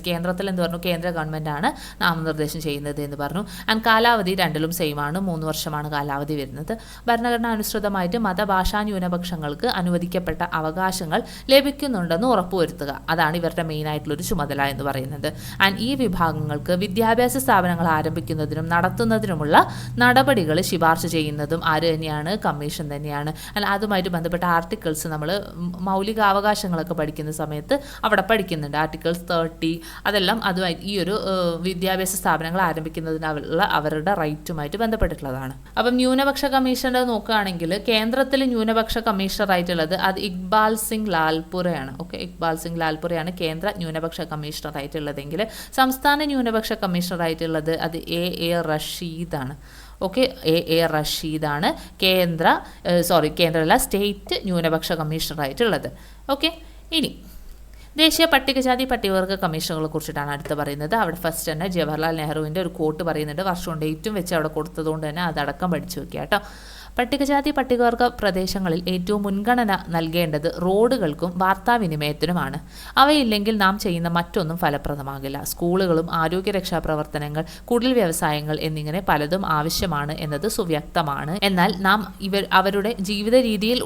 കേന്ദ്രത്തിൽ എന്ത് പറഞ്ഞു, കേന്ദ്ര ഗവൺമെൻറ് ആണ് നാമനിർദ്ദേശം ചെയ്യുന്നത് എന്ന് പറഞ്ഞു. ആൻഡ് കാലാവധി രണ്ടിലും സെയിം ആണ്, 3 വർഷമാണ് കാലാവധി വരുന്നത്. ഭരണഘടന അനുസൃതമായിട്ട് മതഭാഷാ ന്യൂനപക്ഷങ്ങൾക്ക് അനുവദിക്കപ്പെട്ട അവകാശങ്ങൾ ലഭിക്കുന്നുണ്ടെന്ന് ഉറപ്പുവരുത്തുക. അതാണ് ഇവരുടെ മെയിൻ ആയിട്ടുള്ളൊരു ചുമതല എന്ന് പറയുന്നത്. ആൻഡ് ഈ വിഭാഗങ്ങൾക്ക് വിദ്യാഭ്യാസ സ്ഥാപനങ്ങൾ ആരംഭിക്കുന്നതിനും നടത്തുന്നതിനുമുള്ള നടപടികൾ ശുപാർശ ചെയ്യുന്നതും ആര് തന്നെയാണ്? കമ്മീഷൻ തന്നെയാണ്. അല്ല, അതുമായിട്ട് ബന്ധപ്പെട്ട ആർട്ടിക്കിൾസ് നമ്മൾ മൗലിക അവകാശങ്ങളൊക്കെ പഠിക്കുന്ന സമയത്ത് അവിടെ പഠിക്കുന്നുണ്ട്. ആർട്ടിക്കിൾസ് 30 അതെല്ലാം അതുമായി ഈ ഒരു വിദ്യാഭ്യാസ സ്ഥാപനങ്ങൾ ആരംഭിക്കുന്നതിനുള്ള അവരുടെ റൈറ്റുമായിട്ട് ബന്ധപ്പെട്ടിട്ടുള്ളതാണ്. അപ്പം ന്യൂനപക്ഷ കമ്മീഷൻ്റെ നോക്കുകയാണെങ്കിൽ കേന്ദ്രത്തിൽ ന്യൂനപക്ഷ കമ്മീഷണറായിട്ടുള്ളത് അത് ഇക്ബാൽ സിംഗ് ലാൽപുരയാണ്. ഓക്കെ, ഇക്ബാൽ സിംഗ് ലാൽപുരയാണ് കേന്ദ്ര ന്യൂനപക്ഷ കമ്മീഷണറായിട്ടുള്ളതെങ്കിൽ സംസ്ഥാന ന്യൂനപക്ഷ കമ്മീഷണറായിട്ടുള്ളത് അത് എ റഷീദാണ്. ഓക്കെ, എ റഷീദാണ് കേന്ദ്രമല്ല സ്റ്റേറ്റ് ന്യൂനപക്ഷ കമ്മീഷണറായിട്ടുള്ളത്. ഓക്കെ, ഇനി ദേശീയ പട്ടികജാതി പട്ടികവർഗ കമ്മീഷനുകളെ കുറിച്ചിട്ടാണ് അടുത്ത് പറയുന്നത്. അവിടെ ഫസ്റ്റ് തന്നെ ജവഹർലാൽ നെഹ്റുവിൻ്റെ ഒരു കോട്ട് പറയുന്നുണ്ട്. വർഷവും ഡേറ്റും വെച്ച് അവിടെ കൊടുത്തതുകൊണ്ട് തന്നെ അതടക്കം പഠിച്ചു വയ്ക്കുക കേട്ടോ. പട്ടികജാതി പട്ടികവർഗ പ്രദേശങ്ങളിൽ ഏറ്റവും മുൻഗണന നൽകേണ്ടത് റോഡുകൾക്കും വാർത്താവിനിമയത്തിനുമാണ്. അവയില്ലെങ്കിൽ നാം ചെയ്യുന്ന മറ്റൊന്നും ഫലപ്രദമാകില്ല. സ്കൂളുകളും ആരോഗ്യരക്ഷാ പ്രവർത്തനങ്ങൾ, കുടിൽ വ്യവസായങ്ങൾ എന്നിങ്ങനെ പലതും ആവശ്യമാണ് എന്നത് സുവ്യക്തമാണ്. എന്നാൽ നാം അവരുടെ ജീവിത രീതിയിൽ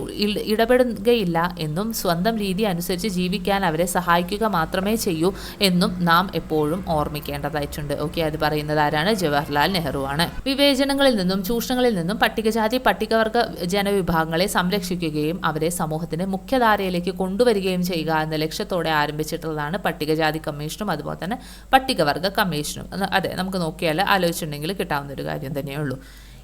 ഇടപെടുകയില്ല എന്നും സ്വന്തം രീതി അനുസരിച്ച് ജീവിക്കാൻ അവരെ സഹായിക്കുക മാത്രമേ ചെയ്യൂ എന്നും നാം എപ്പോഴും ഓർമ്മിക്കേണ്ടതായിട്ടുണ്ട്. ഓക്കെ, അത് പറയുന്നത് ആരാണ്? ജവഹർലാൽ നെഹ്റു ആണ്. വിവേചനങ്ങളിൽ നിന്നും ചൂഷണങ്ങളിൽ നിന്നും പട്ടികജാതി പട്ടികവർഗ ജനവിഭാഗങ്ങളെ സംരക്ഷിക്കുകയും അവരെ സമൂഹത്തിന്റെ മുഖ്യധാരയിലേക്ക് കൊണ്ടുവരികയും ചെയ്യുക എന്ന ലക്ഷ്യത്തോടെ ആരംഭിച്ചിട്ടുള്ളതാണ് പട്ടികജാതി കമ്മീഷനും അതുപോലെ തന്നെ പട്ടികവർഗ കമ്മീഷനും. അതെ, നമുക്ക് നോക്കിയാൽ ആലോചിച്ചിട്ടുണ്ടെങ്കിൽ കിട്ടാവുന്ന ഒരു കാര്യം തന്നെയുള്ളൂ.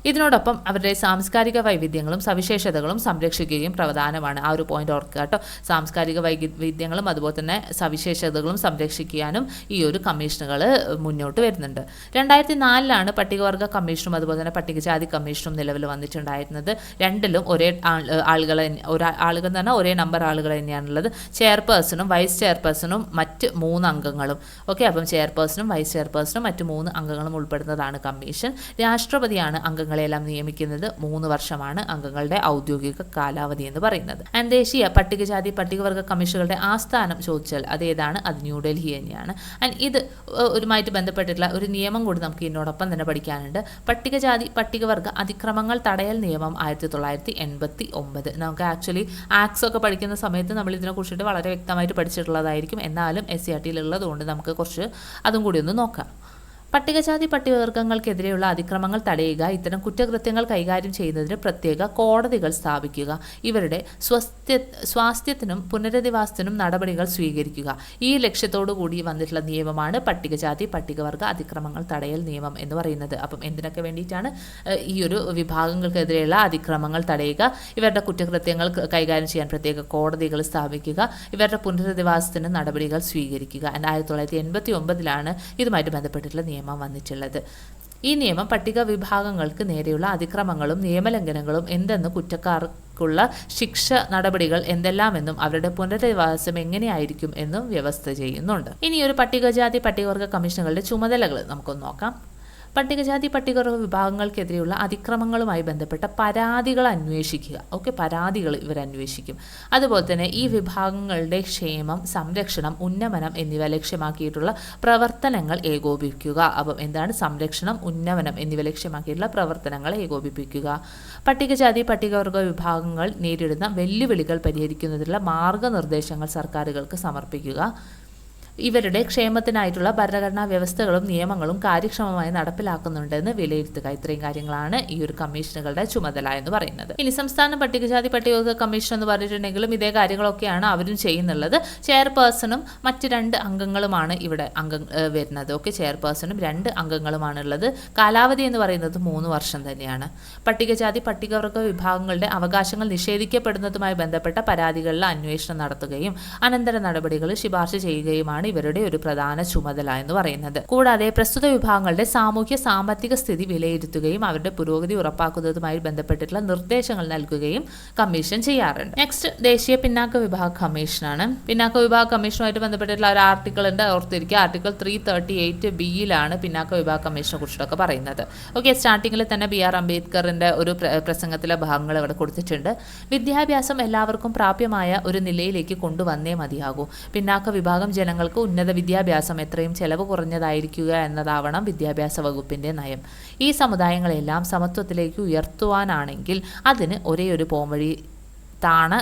ഇതിനോടൊപ്പം അവരുടെ സാംസ്കാരിക വൈവിധ്യങ്ങളും സവിശേഷതകളും സംരക്ഷിക്കുകയും പ്രധാനമാണ്. ആ ഒരു പോയിന്റ് ഓർക്കുക കേട്ടോ. സാംസ്കാരിക വൈവിധ്യങ്ങളും അതുപോലെ തന്നെ സവിശേഷതകളും സംരക്ഷിക്കാനും ഈ ഒരു കമ്മീഷനുകൾ മുന്നോട്ട് വരുന്നുണ്ട്. 2004 പട്ടികവർഗ കമ്മീഷനും അതുപോലെ തന്നെ പട്ടികജാതി കമ്മീഷനും നിലവിൽ വന്നിട്ടുണ്ടായിരുന്നത്. രണ്ടിലും ഒരേ ആളുകൾ എന്ന് പറഞ്ഞാൽ ഒരേ നമ്പർ ആളുകൾ തന്നെയാണുള്ളത്. ചെയർപേഴ്സണും വൈസ് ചെയർപേഴ്സണും മറ്റ് 3 അംഗങ്ങളും. ഓക്കെ, അപ്പം ചെയർപേഴ്സണും വൈസ് ചെയർപേഴ്സണും മറ്റ് 3 അംഗങ്ങളും ഉൾപ്പെടുന്നതാണ് കമ്മീഷൻ. രാഷ്ട്രപതിയാണ് അംഗങ്ങളെല്ലാം നിയമിക്കുന്നത്. 3 വർഷമാണ് അംഗങ്ങളുടെ ഔദ്യോഗിക കാലാവധി എന്ന് പറയുന്നത്. ആൻഡ് ദേശീയ പട്ടികജാതി പട്ടികവർഗ കമ്മീഷനുകളുടെ ആസ്ഥാനം ചോദിച്ചാൽ അതേതാണ്? അത് ന്യൂഡൽഹി തന്നെയാണ്. ആൻഡ് ഇത് ഒരുമായിട്ട് ബന്ധപ്പെട്ടിട്ടുള്ള ഒരു നിയമം കൂടി നമുക്ക് ഇതിനോടൊപ്പം തന്നെ പഠിക്കാനുണ്ട്. പട്ടികജാതി പട്ടികവർഗ അതിക്രമങ്ങൾ തടയൽ നിയമം 1989. നമുക്ക് ആക്ച്വലി ആക്ട്സ് ഒക്കെ പഠിക്കുന്ന സമയത്ത് നമ്മൾ ഇതിനെക്കുറിച്ചിട്ട് വളരെ വ്യക്തമായിട്ട് പഠിച്ചിട്ടുള്ളതായിരിക്കും. എന്നാലും SCRT ഉള്ളതുകൊണ്ട് നമുക്ക് കുറച്ച് അതും കൂടി ഒന്ന് നോക്കാം. പട്ടികജാതി പട്ടികവർഗങ്ങൾക്കെതിരെയുള്ള അതിക്രമങ്ങൾ തടയുക, ഇത്തരം കുറ്റകൃത്യങ്ങൾ കൈകാര്യം ചെയ്യുന്നതിന് പ്രത്യേക കോടതികൾ സ്ഥാപിക്കുക, ഇവരുടെ സ്വാസ്ഥ്യത്തിനും പുനരധിവാസത്തിനും നടപടികൾ സ്വീകരിക്കുക. ഈ ലക്ഷ്യത്തോടു കൂടി വന്നിട്ടുള്ള നിയമമാണ് പട്ടികജാതി പട്ടികവർഗ അതിക്രമങ്ങൾ തടയൽ നിയമം എന്ന് പറയുന്നത്. അപ്പം എന്തിനൊക്കെ വേണ്ടിയിട്ടാണ്? ഈ ഒരു വിഭാഗങ്ങൾക്കെതിരെയുള്ള അതിക്രമങ്ങൾ തടയുക, ഇവരുടെ കുറ്റകൃത്യങ്ങൾ കൈകാര്യം ചെയ്യാൻ പ്രത്യേക കോടതികൾ സ്ഥാപിക്കുക, ഇവരുടെ പുനരധിവാസത്തിന് നടപടികൾ സ്വീകരിക്കുക. 1989 ഇതുമായിട്ട് ബന്ധപ്പെട്ടിട്ടുള്ള നിയമം വന്നിട്ടുള്ളത്. ഈ നിയമം പട്ടിക വിഭാഗങ്ങൾക്ക് നേരെയുള്ള അതിക്രമങ്ങളും നിയമലംഘനങ്ങളും എന്തെന്ന്, കുറ്റക്കാർക്കുള്ള ശിക്ഷ നടപടികൾ എന്തെല്ലാമെന്നും അവരുടെ പുനരധിവാസം എങ്ങനെയായിരിക്കും എന്നും വ്യവസ്ഥ ചെയ്യുന്നുണ്ട്. ഇനി ഒരു പട്ടികജാതി പട്ടികവർഗ കമ്മീഷനുകളുടെ ചുമതലകൾ നമുക്കൊന്ന് നോക്കാം. പട്ടികജാതി പട്ടികവർഗ വിഭാഗങ്ങൾക്കെതിരെയുള്ള അതിക്രമങ്ങളുമായി ബന്ധപ്പെട്ട പരാതികൾ അന്വേഷിക്കുക. ഓക്കെ, പരാതികൾ ഇവർ അന്വേഷിക്കും. അതുപോലെ തന്നെ ഈ വിഭാഗങ്ങളുടെ ക്ഷേമം, സംരക്ഷണം, ഉന്നമനം എന്നിവ ലക്ഷ്യമാക്കിയിട്ടുള്ള പ്രവർത്തനങ്ങൾ ഏകോപിപ്പിക്കുക. അപ്പം എന്താണ്? സംരക്ഷണം, ഉന്നമനം എന്നിവ ലക്ഷ്യമാക്കിയിട്ടുള്ള പ്രവർത്തനങ്ങൾ ഏകോപിപ്പിക്കുക. പട്ടികജാതി പട്ടികവർഗ വിഭാഗങ്ങൾ നേരിടുന്ന വെല്ലുവിളികൾ പരിഹരിക്കുന്നതിനുള്ള മാർഗനിർദ്ദേശങ്ങൾ സർക്കാരുകൾക്ക് സമർപ്പിക്കുക. ഇവരുടെ ക്ഷേമത്തിനായിട്ടുള്ള ഭരണഘടനാ വ്യവസ്ഥകളും നിയമങ്ങളും കാര്യക്ഷമമായി നടപ്പിലാക്കുന്നുണ്ടെന്ന് വിലയിരുത്തുക. ഇത്രയും കാര്യങ്ങളാണ് ഈ ഒരു കമ്മീഷനുകളുടെ ചുമതല എന്ന് പറയുന്നത്. ഇനി സംസ്ഥാന പട്ടികജാതി പട്ടികവർഗ കമ്മീഷൻ എന്ന് പറഞ്ഞിട്ടുണ്ടെങ്കിലും ഇതേ കാര്യങ്ങളൊക്കെയാണ് അവരും ചെയ്യുന്നുള്ളത്. ചെയർപേഴ്സണും മറ്റ് 2 അംഗങ്ങളുമാണ് ഇവിടെ വരുന്നത്. ഓക്കെ, ചെയർപേഴ്സണും 2 അംഗങ്ങളുമാണുള്ളത്. കാലാവധി എന്ന് പറയുന്നത് 3 വർഷം തന്നെയാണ്. പട്ടികജാതി പട്ടികവർഗ വിഭാഗങ്ങളുടെ അവകാശങ്ങൾ നിഷേധിക്കപ്പെടുന്നതുമായി ബന്ധപ്പെട്ട പരാതികളിൽ അന്വേഷണം നടത്തുകയും അനന്തര നടപടികൾ ശുപാർശ ചെയ്യുകയുമാണ് ഇവരുടെ ഒരു പ്രധാന ചുമതല എന്ന് പറയുന്നത്. കൂടാതെ പ്രസ്തുത വിഭാഗങ്ങളുടെ സാമൂഹ്യ സാമ്പത്തിക സ്ഥിതി വിലയിരുത്തുകയും അവരുടെ പുരോഗതി ഉറപ്പാക്കുന്നതുമായി ബന്ധപ്പെട്ടിട്ടുള്ള നിർദ്ദേശങ്ങൾ നൽകുകയും കമ്മീഷൻ ചെയ്യാറുണ്ട്. നെക്സ്റ്റ് ദേശീയ പിന്നാക്ക വിഭാഗ കമ്മീഷനാണ്. പിന്നാക്ക വിഭാഗ കമ്മീഷനുമായിട്ട് ബന്ധപ്പെട്ടിട്ടുള്ള ഒരു ആർട്ടിക്കിൾ ഉണ്ട്, ഓർത്തിരിക്കുക. ആർട്ടിക്കിൾ 338B പിന്നാക്ക വിഭാഗ കമ്മീഷനെ കുറിച്ചിട്ടൊക്കെ പറയുന്നത്. ഓക്കെ, സ്റ്റാർട്ടിങ്ങിൽ തന്നെ BR അംബേദ്കറിന്റെ ഒരു പ്രസംഗത്തിലെ ഭാഗങ്ങൾ ഇവിടെ കൊടുത്തിട്ടുണ്ട്. വിദ്യാഭ്യാസം എല്ലാവർക്കും പ്രാപ്യമായ ഒരു നിലയിലേക്ക് കൊണ്ടുവന്നേ മതിയാകൂ. പിന്നാക്ക വിഭാഗം ജനങ്ങൾക്ക് ഉന്നത വിദ്യാഭ്യാസം എത്രയും ചെലവ് കുറഞ്ഞതായിരിക്കുക എന്നതാവണം വിദ്യാഭ്യാസ വകുപ്പിന്റെ നയം. ഈ സമുദായങ്ങളെല്ലാം സമത്വത്തിലേക്ക് ഉയർത്തുവാനാണെങ്കിൽ അതിന് ഒരേ ഒരു പോംവഴി താണ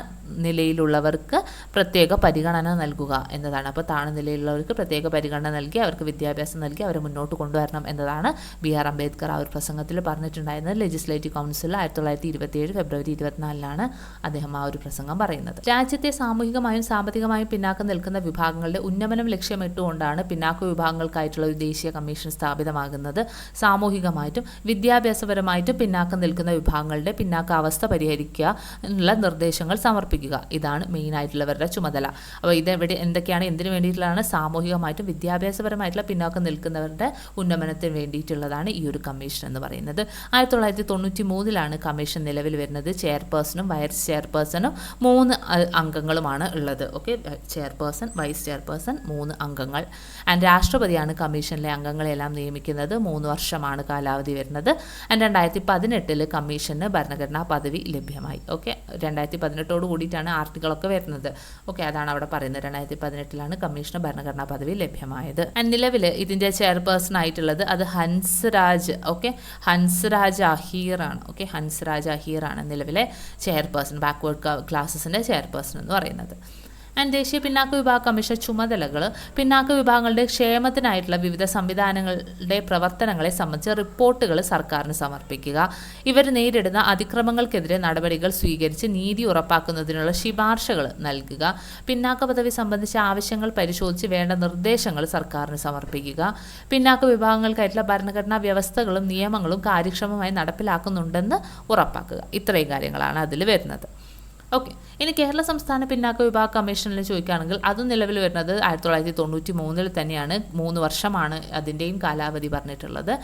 നിലയിലുള്ളവർക്ക് പ്രത്യേക പരിഗണന നൽകുക എന്നതാണ്. അപ്പോൾ താണ നിലയിലുള്ളവർക്ക് പ്രത്യേക പരിഗണന നൽകി അവർക്ക് വിദ്യാഭ്യാസം നൽകി അവരെ മുന്നോട്ട് കൊണ്ടുവരണം എന്നതാണ് BR അംബേദ്കർ ആ ഒരു പ്രസംഗത്തിൽ പറഞ്ഞിട്ടുണ്ടായിരുന്നത്. ലെജിസ്ലേറ്റീവ് കൗൺസിൽ 1927 ഫെബ്രുവരി 24 അദ്ദേഹം ആ ഒരു പ്രസംഗം പറയുന്നത്. രാജ്യത്തെ സാമൂഹികമായും സാമ്പത്തികമായും പിന്നാക്കം നിൽക്കുന്ന വിഭാഗങ്ങളുടെ ഉന്നമനം ലക്ഷ്യമിട്ടുകൊണ്ടാണ് പിന്നാക്ക വിഭാഗങ്ങൾക്കായിട്ടുള്ള ഒരു ദേശീയ കമ്മീഷൻ സ്ഥാപിതമാകുന്നത്. സാമൂഹികമായിട്ടും വിദ്യാഭ്യാസപരമായിട്ടും പിന്നാക്കം നിൽക്കുന്ന വിഭാഗങ്ങളുടെ പിന്നാക്കാവസ്ഥ പരിഹരിക്കുക എന്നുള്ള നിർദ്ദേശങ്ങൾ സമർപ്പിക്കുക. ഇതാണ് മെയിൻ ആയിട്ടുള്ളവരുടെ ചുമതല. അപ്പോൾ ഇതെവിടെ എന്തൊക്കെയാണ്, എന്തിനു വേണ്ടിയിട്ടുള്ളതാണ്? സാമൂഹികമായിട്ടും വിദ്യാഭ്യാസപരമായിട്ടുള്ള പിന്നാക്കം നിൽക്കുന്നവരുടെ ഉന്നമനത്തിന് വേണ്ടിയിട്ടുള്ളതാണ് ഈ ഒരു കമ്മീഷൻ എന്ന് പറയുന്നത്. 1993 കമ്മീഷൻ നിലവിൽ വരുന്നത്. ചെയർപേഴ്സണും വൈസ് ചെയർപേഴ്സണും 3 അംഗങ്ങളുമാണ് ഉള്ളത്. ഓക്കെ, ചെയർപേഴ്സൺ, വൈസ് ചെയർപേഴ്സൺ, 3 അംഗങ്ങൾ. ആൻഡ് രാഷ്ട്രപതിയാണ് കമ്മീഷനിലെ അംഗങ്ങളെല്ലാം നിയമിക്കുന്നത്. 3 വർഷമാണ് കാലാവധി വരുന്നത്. ആൻഡ് 2018 കമ്മീഷന് ഭരണഘടനാ പദവി ലഭ്യമായി. ഓക്കെ, 2018 കൂടിയിട്ടാണ് ആർട്ടിക്കിളൊക്കെ വരുന്നത്. ഓക്കെ, അതാണ് അവിടെ പറയുന്നത്. 2018 കമ്മീഷന് ഭരണഘടനാ പദവി ലഭ്യമായത്. ആൻഡ് നിലവിൽ ഇതിൻ്റെ ചെയർപേഴ്സൺ ആയിട്ടുള്ളത് അത് ഹൻസ്രാജ്. ഓക്കെ, ഹൻസ്രാജ് അഹീറാണ്. ഓക്കെ, ഹൻസ്രാജ് അഹീറാണ് നിലവിലെ ചെയർപേഴ്സൺ, ബാക്ക്വേർഡ് ക്ലാസസിൻ്റെ ചെയർപേഴ്സൺ എന്ന് പറയുന്നത്. ആൻഡ് ദേശീയ പിന്നാക്ക വിഭാഗ കമ്മീഷൻ ചുമതലകൾ പിന്നാക്ക വിഭാഗങ്ങളുടെ ക്ഷേമത്തിനായിട്ടുള്ള വിവിധ സംവിധാനങ്ങളുടെ പ്രവർത്തനങ്ങളെ സംബന്ധിച്ച റിപ്പോർട്ടുകൾ സർക്കാരിന് സമർപ്പിക്കുക. ഇവർ നേരിടുന്ന അതിക്രമങ്ങൾക്കെതിരെ നടപടികൾ സ്വീകരിച്ച് നീതി ഉറപ്പാക്കുന്നതിനുള്ള ശുപാർശകൾ നൽകുക. പിന്നാക്ക പദവി സംബന്ധിച്ച ആവശ്യങ്ങൾ പരിശോധിച്ച് വേണ്ട നിർദ്ദേശങ്ങൾ സർക്കാരിന് സമർപ്പിക്കുക. പിന്നാക്ക വിഭാഗങ്ങൾക്കായിട്ടുള്ള ഭരണഘടനാ വ്യവസ്ഥകളും നിയമങ്ങളും കാര്യക്ഷമമായി നടപ്പിലാക്കുന്നുണ്ടെന്ന് ഉറപ്പാക്കുക. ഇത്രയും കാര്യങ്ങളാണ് അതിൽ വരുന്നത്. ഓക്കെ, ഇനി കേരള സംസ്ഥാന പിന്നാക്ക വിഭാഗ കമ്മീഷനിൽ ചോദിക്കുകയാണെങ്കിൽ അതും നിലവിൽ വരുന്നത് 1993 തന്നെയാണ്. 3 വർഷമാണ് അതിൻ്റെയും കാലാവധി പറഞ്ഞിട്ടുള്ളത്.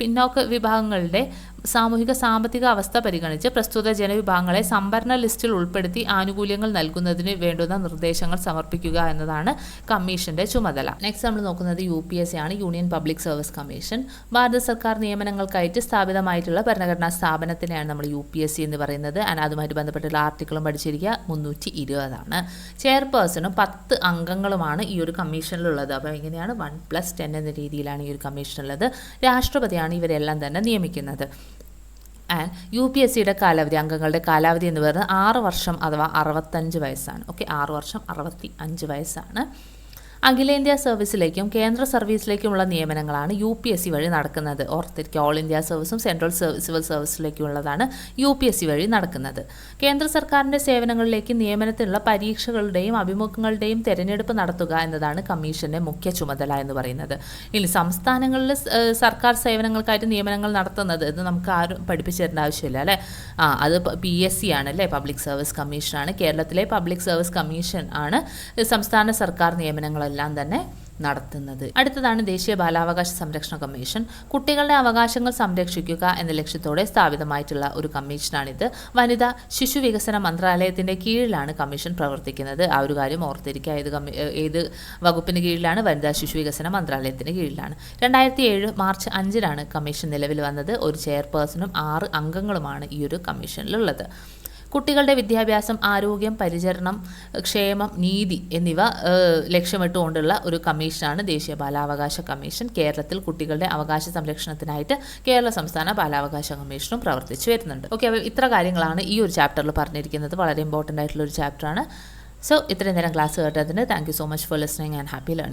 പിന്നോക്ക വിഭാഗങ്ങളുടെ സാമൂഹിക സാമ്പത്തിക അവസ്ഥ പരിഗണിച്ച് പ്രസ്തുത ജനവിഭാഗങ്ങളെ സംവരണ ലിസ്റ്റിൽ ഉൾപ്പെടുത്തി ആനുകൂല്യങ്ങൾ നൽകുന്നതിന് വേണ്ടുന്ന നിർദ്ദേശങ്ങൾ സമർപ്പിക്കുക എന്നതാണ് കമ്മീഷന്റെ ചുമതല. നെക്സ്റ്റ് നമ്മൾ നോക്കുന്നത് UPSC ആണ്, യൂണിയൻ പബ്ലിക് സർവീസ് കമ്മീഷൻ. ഭാരത സർക്കാർ നിയമനങ്ങൾക്കായിട്ട് സ്ഥാപിതമായിട്ടുള്ള ഭരണഘടനാ സ്ഥാപനത്തിനെയാണ് നമ്മൾ UPSC എന്ന് പറയുന്നത്. അതുമായിട്ട് ബന്ധപ്പെട്ടുള്ള ആർട്ടിക്കിളും പഠിച്ചിരിക്കുക. 320 ചെയർപേഴ്സണും 10 അംഗങ്ങളുമാണ് ഈ ഒരു കമ്മീഷനിലുള്ളത്. അപ്പോൾ എങ്ങനെയാണ് 1+10 എന്ന രീതിയിലാണ് ഈ ഒരു കമ്മീഷനുള്ളത്. രാഷ്ട്രപതിയാണ് ഇവരെല്ലാം തന്നെ നിയമിക്കുന്നത്. ആൻഡ് UPSCയുടെ കാലാവധി, അംഗങ്ങളുടെ കാലാവധി എന്ന് പറയുന്നത് 6 വർഷം അഥവാ 65 വയസ്സാണ്. ഓക്കെ, 6 വർഷം 65 വയസ്സാണ്. അഖിലേന്ത്യാ സർവീസിലേക്കും കേന്ദ്ര സർവീസിലേക്കുമുള്ള നിയമനങ്ങളാണ് UPSC വഴി നടക്കുന്നത്. ഓർത്തിരിക്കുക, ഓൾ ഇന്ത്യ സർവീസും സെൻട്രൽ സിവിൽ സർവീസിലേക്കുള്ളതാണ് UPSC വഴി നടക്കുന്നത്. കേന്ദ്ര സർക്കാരിൻ്റെ സേവനങ്ങളിലേക്ക് നിയമനത്തിനുള്ള പരീക്ഷകളുടെയും അഭിമുഖങ്ങളുടെയും തിരഞ്ഞെടുപ്പ് നടത്തുക എന്നതാണ് കമ്മീഷൻ്റെ മുഖ്യ ചുമതല എന്ന് പറയുന്നത്. ഇനി സംസ്ഥാനങ്ങളിൽ സർക്കാർ സേവനങ്ങൾക്കായിട്ട് നിയമനങ്ങൾ നടത്തുന്നത് ഇത് നമുക്ക് ആരും പഠിപ്പിച്ചു തരേണ്ട ആവശ്യമില്ല അല്ലേ. അത് PSC ആണ് അല്ലേ, പബ്ലിക് സർവീസ് കമ്മീഷനാണ്. കേരളത്തിലെ പബ്ലിക് സർവീസ് കമ്മീഷൻ ആണ് സംസ്ഥാന സർക്കാർ നിയമനങ്ങൾ എല്ലാം തന്നെ നടത്തുന്നത്. അടുത്തതാണ് ദേശീയ ബാലാവകാശ സംരക്ഷണ കമ്മീഷൻ. കുട്ടികളുടെ അവകാശങ്ങൾ സംരക്ഷിക്കുക എന്ന ലക്ഷ്യത്തോടെ സ്ഥാപിതമായിട്ടുള്ള ഒരു കമ്മീഷനാണിത്. വനിതാ ശിശു വികസന മന്ത്രാലയത്തിൻ്റെ കീഴിലാണ് കമ്മീഷൻ പ്രവർത്തിക്കുന്നത്. ആ ഒരു കാര്യം ഓർത്തിരിക്കുക. ഏത് വകുപ്പിന് കീഴിലാണ്? വനിതാ ശിശു വികസന മന്ത്രാലയത്തിന് കീഴിലാണ്. 2007 മാർച്ച് 5 കമ്മീഷൻ നിലവിൽ വന്നത്. ഒരു ചെയർപേഴ്സണും 6 അംഗങ്ങളുമാണ് ഈ ഒരു കമ്മീഷനിലുള്ളത്. കുട്ടികളുടെ വിദ്യാഭ്യാസം, ആരോഗ്യം, പരിചരണം, ക്ഷേമം, നീതി എന്നിവ ലക്ഷ്യമിട്ടുകൊണ്ടുള്ള ഒരു കമ്മീഷനാണ് ദേശീയ ബാലാവകാശ കമ്മീഷൻ. കേരളത്തിൽ കുട്ടികളുടെ അവകാശ സംരക്ഷണത്തിനായിട്ട് കേരള സംസ്ഥാന ബാലാവകാശ കമ്മീഷനും പ്രവർത്തിച്ചു വരുന്നുണ്ട്. ഓക്കെ, അപ്പോൾ ഇത്ര കാര്യങ്ങളാണ് ഈ ഒരു ചാപ്റ്ററിൽ പറഞ്ഞിരിക്കുന്നത്. വളരെ ഇമ്പോർട്ടൻ്റ് ആയിട്ടുള്ള ഒരു ചാപ്റ്ററാണ്. സോ ഇത്രയും നേരം ക്ലാസ് കേട്ടതിന് thank you so much for listening and happy learning.